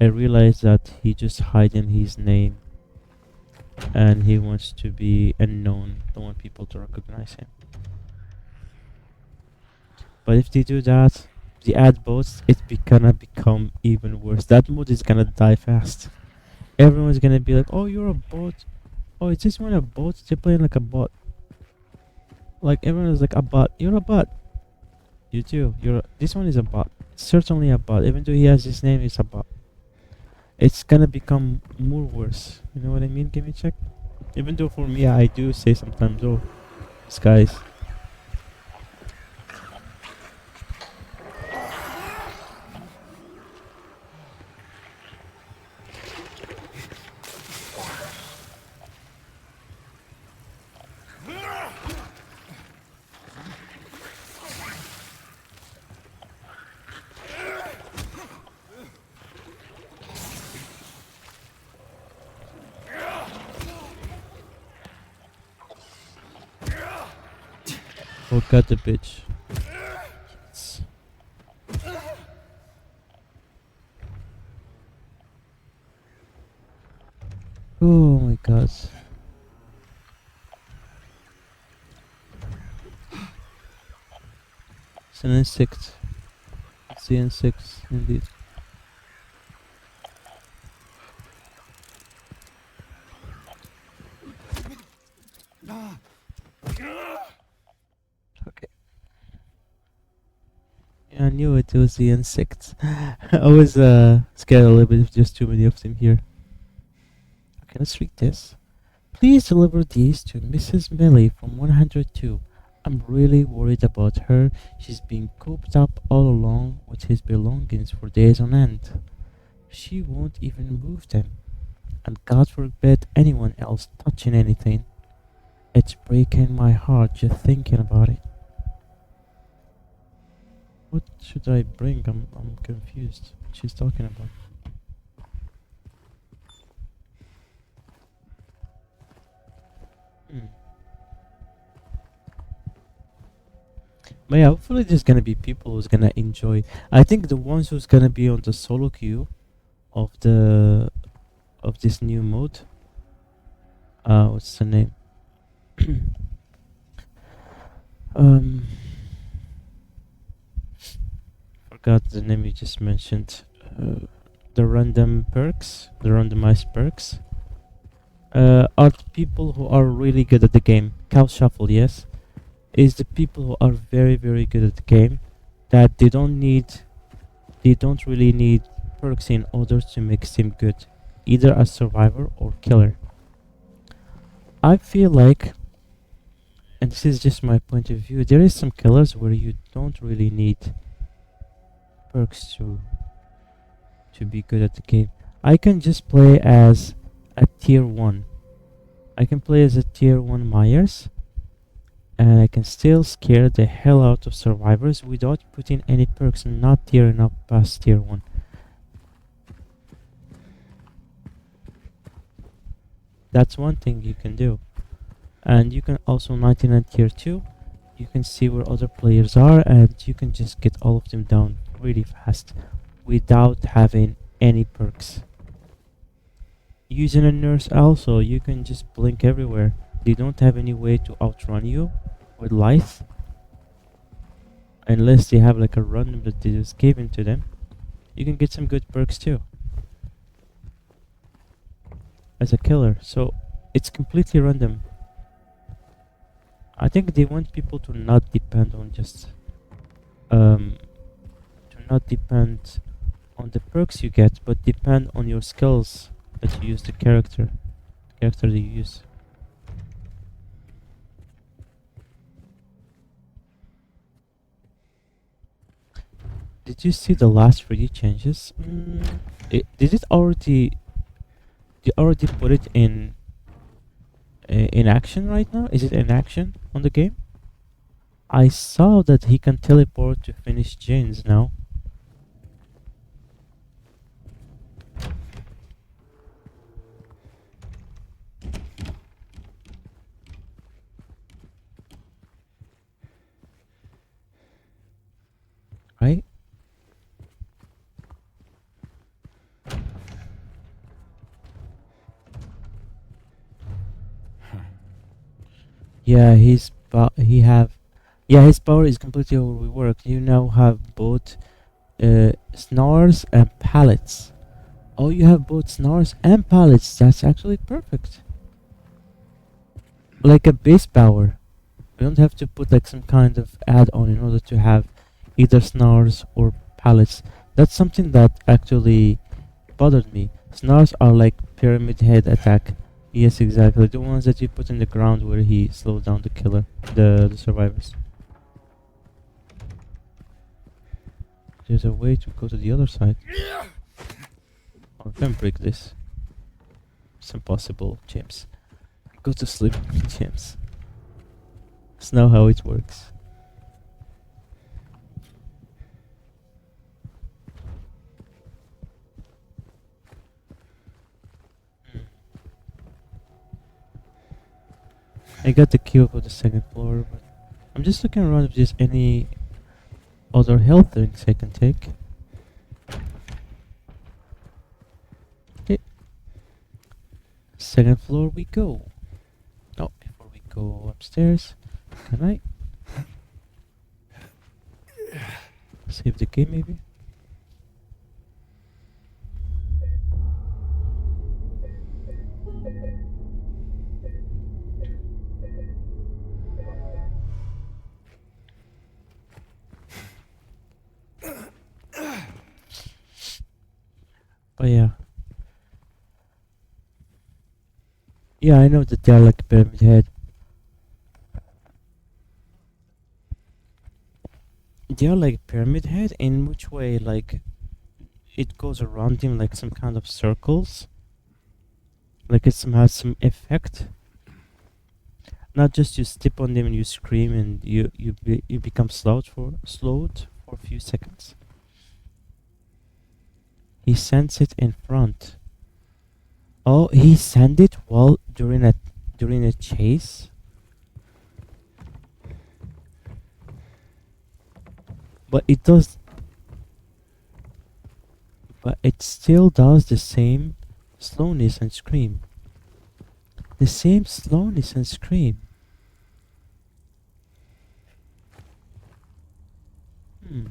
I realized that he just hiding his name and he wants to be unknown, don't want people to recognize him. But if they do that, the ad bots, it's gonna become even worse. That mode is gonna die fast. Everyone's gonna be like, "Oh, you're a bot. Oh, is this one a bot? They're playing like a bot." Like everyone is like a bot. You're a bot. You too. This one is a bot. Certainly a bot. Even though he has his name, it's a bot. It's gonna become more worse. You know what I mean? Give me a check. Even though for me, I do say sometimes, "Oh, this guy's." Oh, got the bitch. Yes. Oh my god. It's an insect. It's the insects, indeed. Okay. Yeah, I knew it was the insects. I was scared a little bit of just too many of them here. Okay, let's read this. Please deliver these to Mrs. Millie from 102. I'm really worried about her. She's been cooped up all along with his belongings for days on end. She won't even move them. And God forbid anyone else touching anything. It's breaking my heart just thinking about it. What should I bring? I'm confused. What she's talking about. Hmm. But yeah, hopefully there's gonna be people who's gonna enjoy. I think the ones who's gonna be on the solo queue of the of this new mode. What's the name? um, Forgot the name you just mentioned. The random perks, the randomized perks. Are the people who are really good at the game. Cow Shuffle, yes, is the people who are very very good at the game. That they don't really need perks in order to make them good, either as survivor or killer. I feel like, and this is just my point of view, there is some killers where you don't really need perks to be good at the game. I can just play as a tier 1. I can play as a tier 1 Myers, and I can still scare the hell out of survivors without putting any perks and not tearing up past tier 1. That's one thing you can do. And you can also 99 tier 2. You can see where other players are and you can just get all of them down really fast without having any perks. Using a nurse also, you can just blink everywhere. They don't have any way to outrun you with life. Unless they have like a random that they just gave into them. You can get some good perks too. As a killer. So it's completely random. I think they want people to not depend on just um to not depend on the perks you get, but depend on your skills that you use the character that you use. Did you see the last 3D changes? Did it already? Did already put it in action right now? Is it in action on the game? I saw that he can teleport to finish gens now. Right? Yeah, his power is completely overworked. You now have both snars and pallets. Oh, you have both snars and pallets. That's actually perfect. Like a base power. You don't have to put like some kind of add-on in order to have either snars or pallets. That's something that actually bothered me. Snars are like pyramid head attack. Yes, exactly. The ones that you put in the ground where he slowed down the killer, the survivors. There's a way to go to the other side. Oh, I can break this. It's impossible, James. Go to sleep, James. That's not how it works. Hmm. I got the key for the second floor, but I'm just looking around if there's any other health drinks I can take. Okay, second floor we go. Oh, before we go upstairs, can I save the game maybe? But yeah. Yeah, I know that they're like pyramid head. They are like pyramid head in which way? Like it goes around him like some kind of circles. Like it some has some effect. Not just you step on them and you scream and you become slowed for a few seconds. He sends it in front. Oh, he sent it while during a chase. But it does. But it still does the same slowness and scream. The same slowness and scream. Hmm.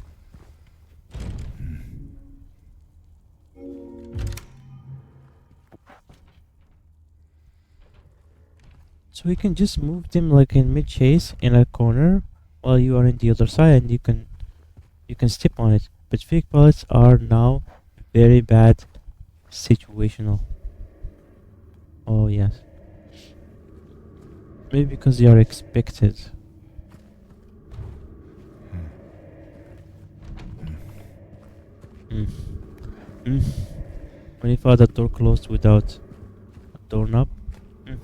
So we can just move them like in mid chase in a corner while you are in the other side and you can step on it. But fake pallets are now very bad situational. Oh yes. Maybe because they are expected. Hmm. Hmm. When if I had that door closed without a doorknob. Hmm.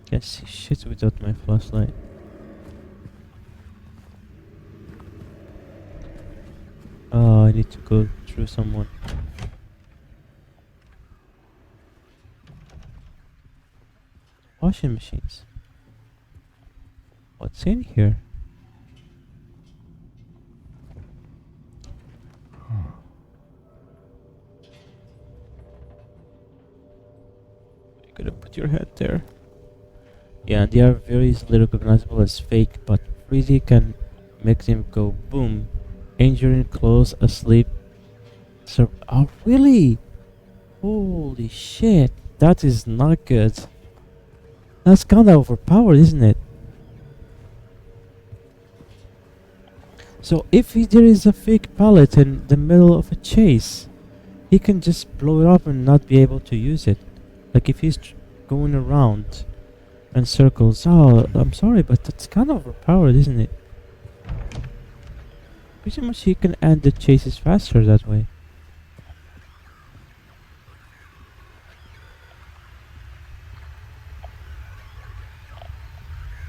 Can't see shit without my flashlight. Oh, I need to go through someone. Washing machines. What's in here? You gotta put your head there. Yeah, they are very easily recognizable as fake, but 3D can make them go boom. Injuring, close, asleep. Oh, really? Holy shit. That is not good. That's kinda overpowered, isn't it? So if there is a fake pallet in the middle of a chase, he can just blow it up and not be able to use it. Like if he's going around in circles. Oh, I'm sorry, but that's kind of overpowered, isn't it? Pretty much he can end the chases faster that way.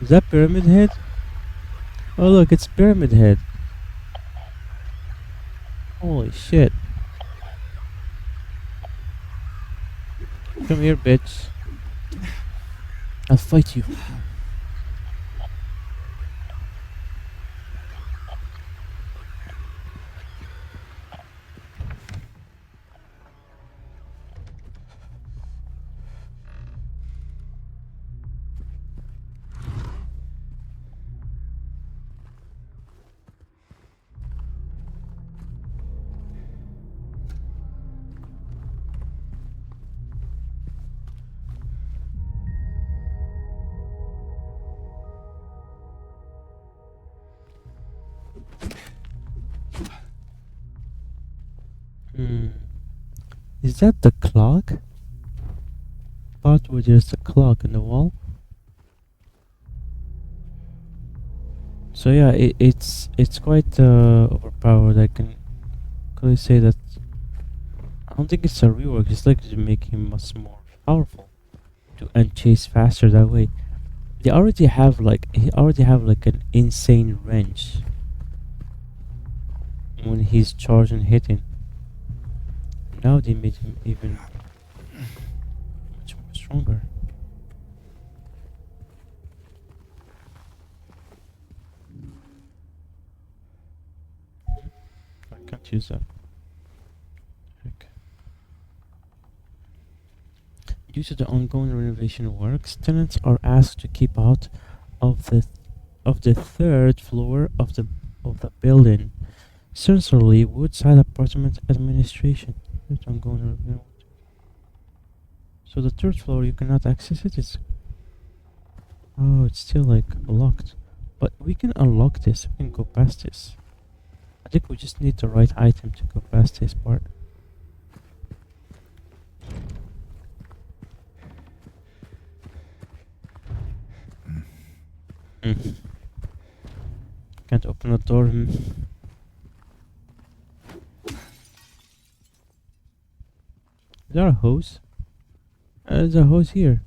Is that Pyramid Head? Oh look, it's Pyramid Head. Holy shit. Come here, bitch. I'll fight you. Hmm. Is that the clock? Part where there's a clock in the wall? So yeah, it's quite overpowered. I can clearly say that. I don't think it's a rework. It's like to make him much more powerful to and chase faster that way. He already have like an insane range when he's charging and hitting. Now they made him even much more stronger. I can't use that. Heck. Due to the ongoing renovation works, tenants are asked to keep out of the third floor of the building. Sincerely, Woodside Apartment Administration. It's ongoing So the third floor you cannot access it. It's still like locked, but we can unlock this. We can go past this. I think we just need the right item to go past this part. Mm. Can't open the door. Is there a hose? There's a hose here.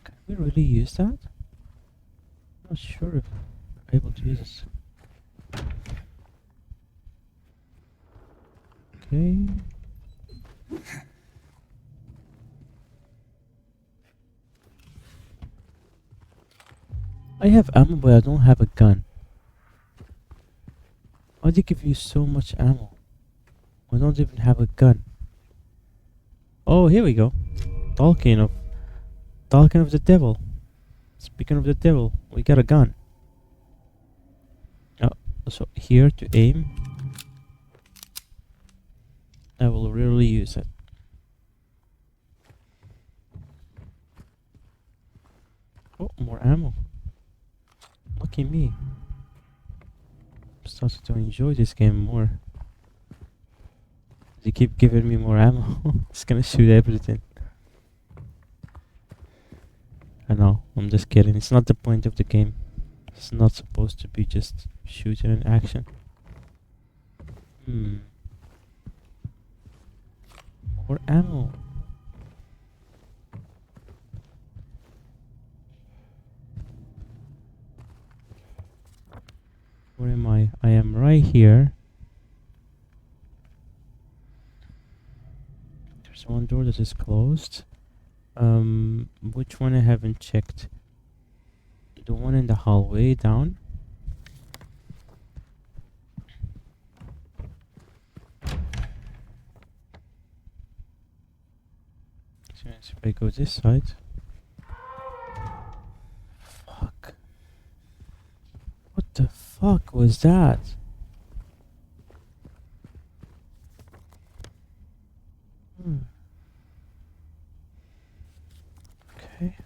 Can we really use that? Not sure if we're able to use this. Okay. I have ammo, but I don't have a gun. Why do they give you so much ammo? I don't even have a gun. Oh, here we go. Talking of the devil. Speaking of the devil, we got a gun. Oh, so here to aim. I will rarely use it. Oh, more ammo. Lucky me. I'm starting to enjoy this game more. They keep giving me more ammo. It's gonna shoot everything. I know, I'm just kidding. It's not the point of the game. It's not supposed to be just shooting and action. More ammo. Where am I? I am right here. There's one door that is closed. Which one I haven't checked? The one in the hallway down. So if I go this side. the fuck was that? Hmm. Okay.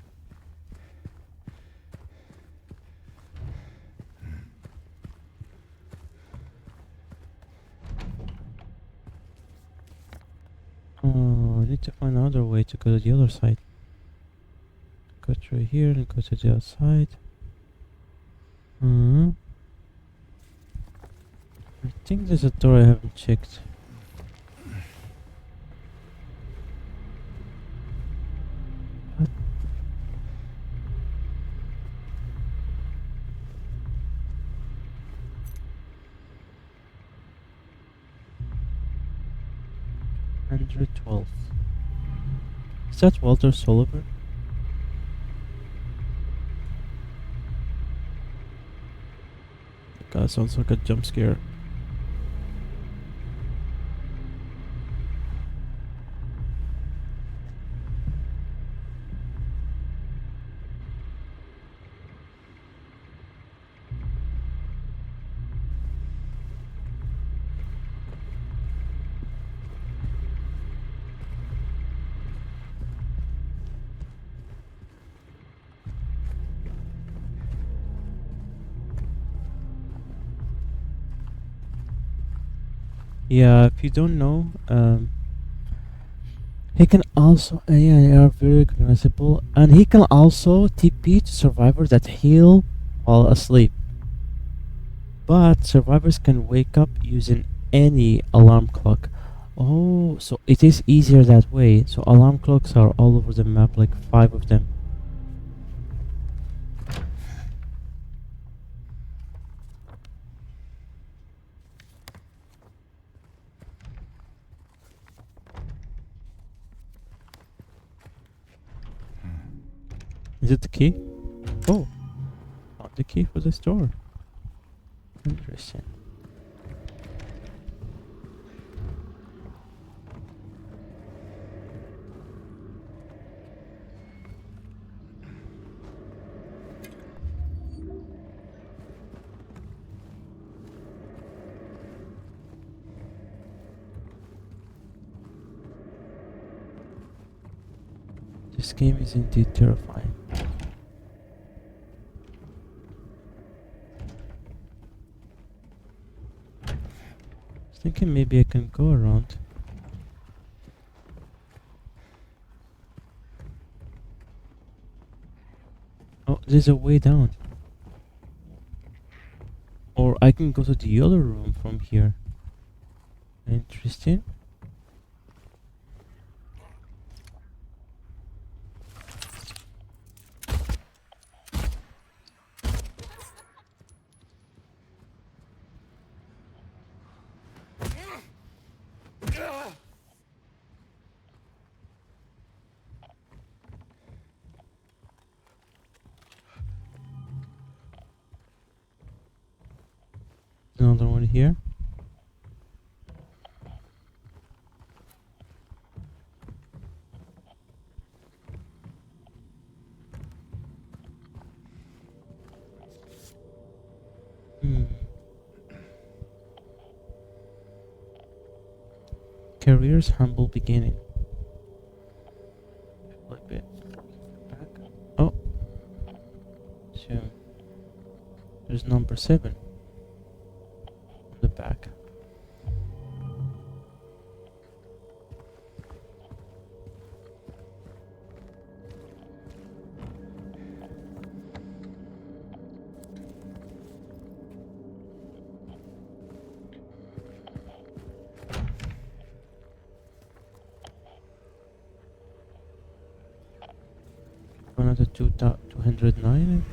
Oh, I need to find another way to go to the other side. Go through here and go to the other side. Hmm. I think there's a door I haven't checked. What? Andrew 12. Is that Walter Sullivan? God, sounds like a jump scare. Yeah, if you don't know, he can also, yeah, they are very recognizable, and he can also TP to survivors that heal while asleep. But survivors can wake up using any alarm clock. Oh, so it is easier that way. So alarm clocks are all over the map, like 5 of them. Is it the key? Oh, found the key for this door. Interesting. This game is indeed terrifying. I was thinking maybe I can go around. Oh, there's a way down. Or I can go to the other room from here. Interesting. Another one here. Hmm. Career's humble beginning. Like that. Back. Oh. So there's number 7 on the back. Another 209.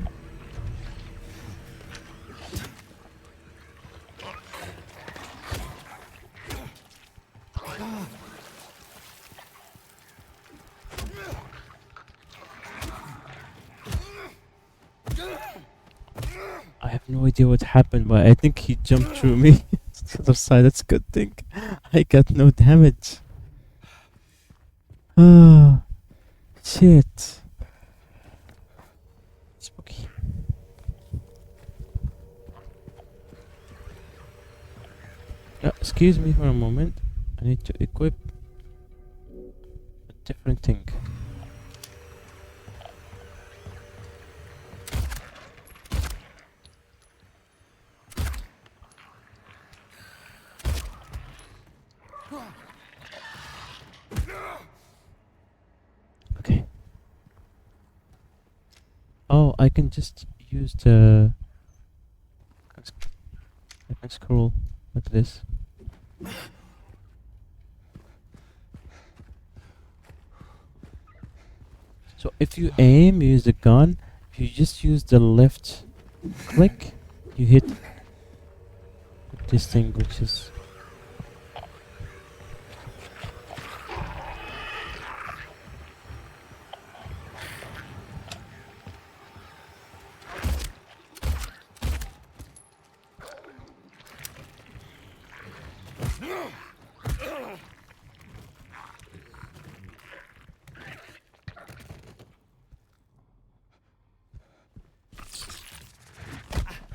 I have no idea what happened, but I think he jumped through me to the other side. That's a good thing. I got no damage. Ah, shit. Spooky. Excuse me for a moment. I need to equip a different thing. Okay. Oh, I can just use the... I can scroll like this. So if you aim, use the gun. If you just use the left click, you hit this thing, which is...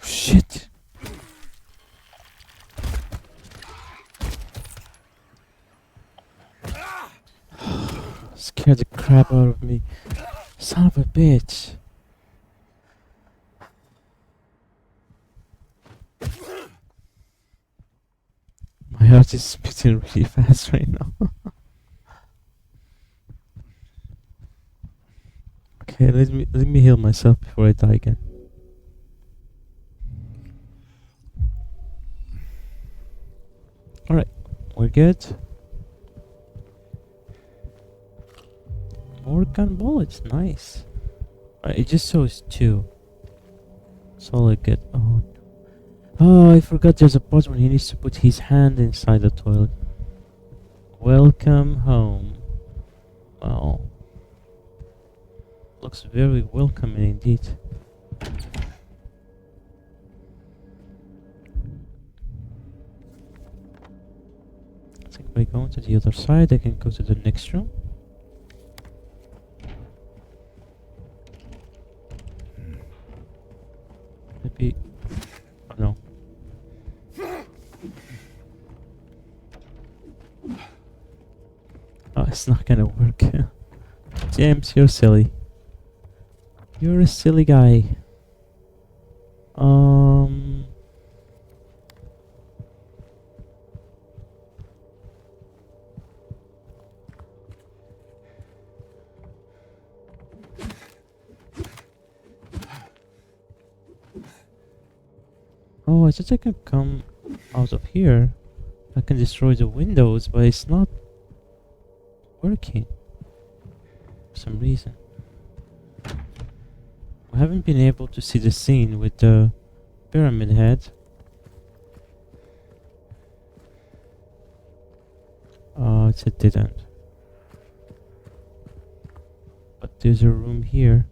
Shit! Scared the crap out of me. Son of a bitch. My heart is beating really fast right now. Okay, let me heal myself before I die again. Alright, we're good. More gun bullets, nice. Alright, it just shows 2. That's all I get. Oh, oh, I forgot there's a part when he needs to put his hand inside the toilet. Welcome home. Wow. Looks very welcoming indeed. I think by going to the other side I can go to the next room. Maybe... oh no. Oh, it's not gonna work. James, you're silly. You're a silly guy. Oh, I thought I can come out of here. I can destroy the windows, but it's not working for some reason. I haven't been able to see the scene with the pyramid head. It's a dead end. But there's a room here.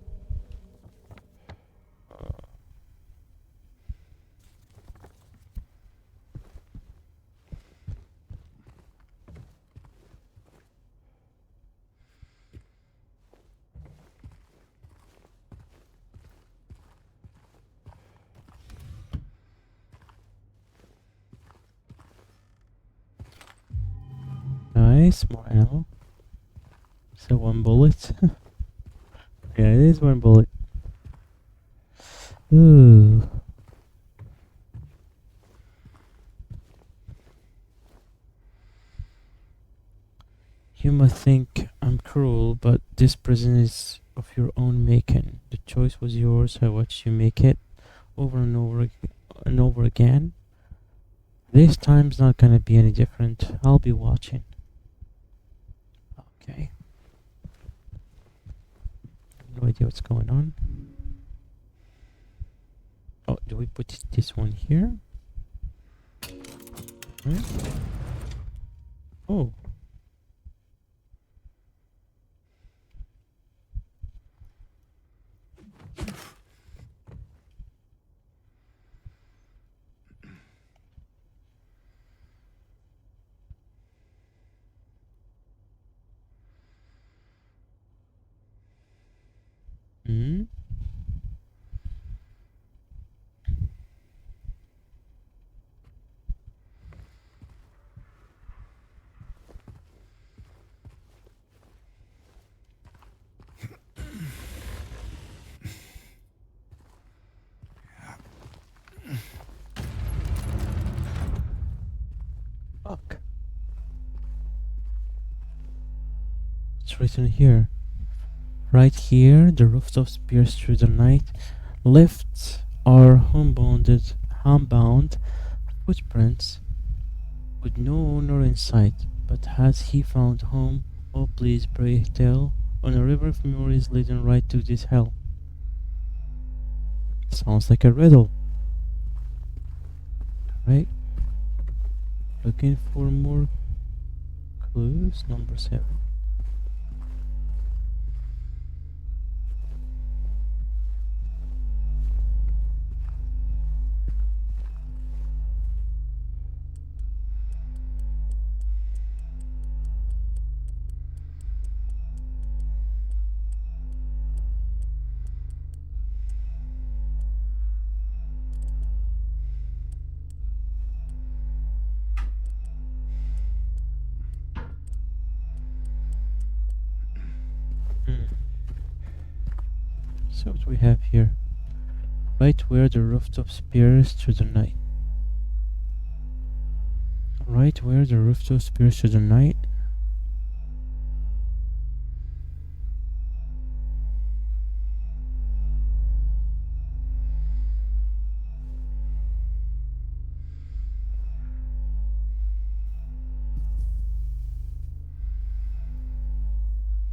Nice, more ammo. So 1 bullet. Yeah, it is 1 bullet. Ooh. You must think I'm cruel, but this prison is of your own making. The choice was yours. I watched you make it over and over again. This time's not gonna be any different. I'll be watching. Okay. No idea what's going on. Oh, do we put this one here? Right? Oh. Hmm. what's written here. Right here, the rooftops pierce through the night. Left are homebound footprints with no owner in sight. But has he found home? Oh, please pray tell. On a river of memories leading right to this hell. Sounds like a riddle. Right? Looking for more clues. Number 7. So what we have here? Right where the rooftops pierce through the night. Right where the rooftops pierce through the night.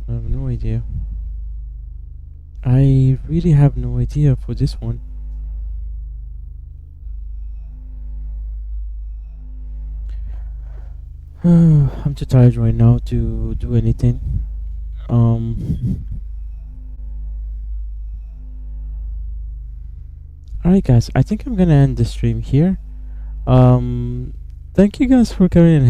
I have no idea. I really have no idea for this one. I'm too tired right now to do anything. Alright guys, I think I'm gonna end the stream here. Thank you guys for coming and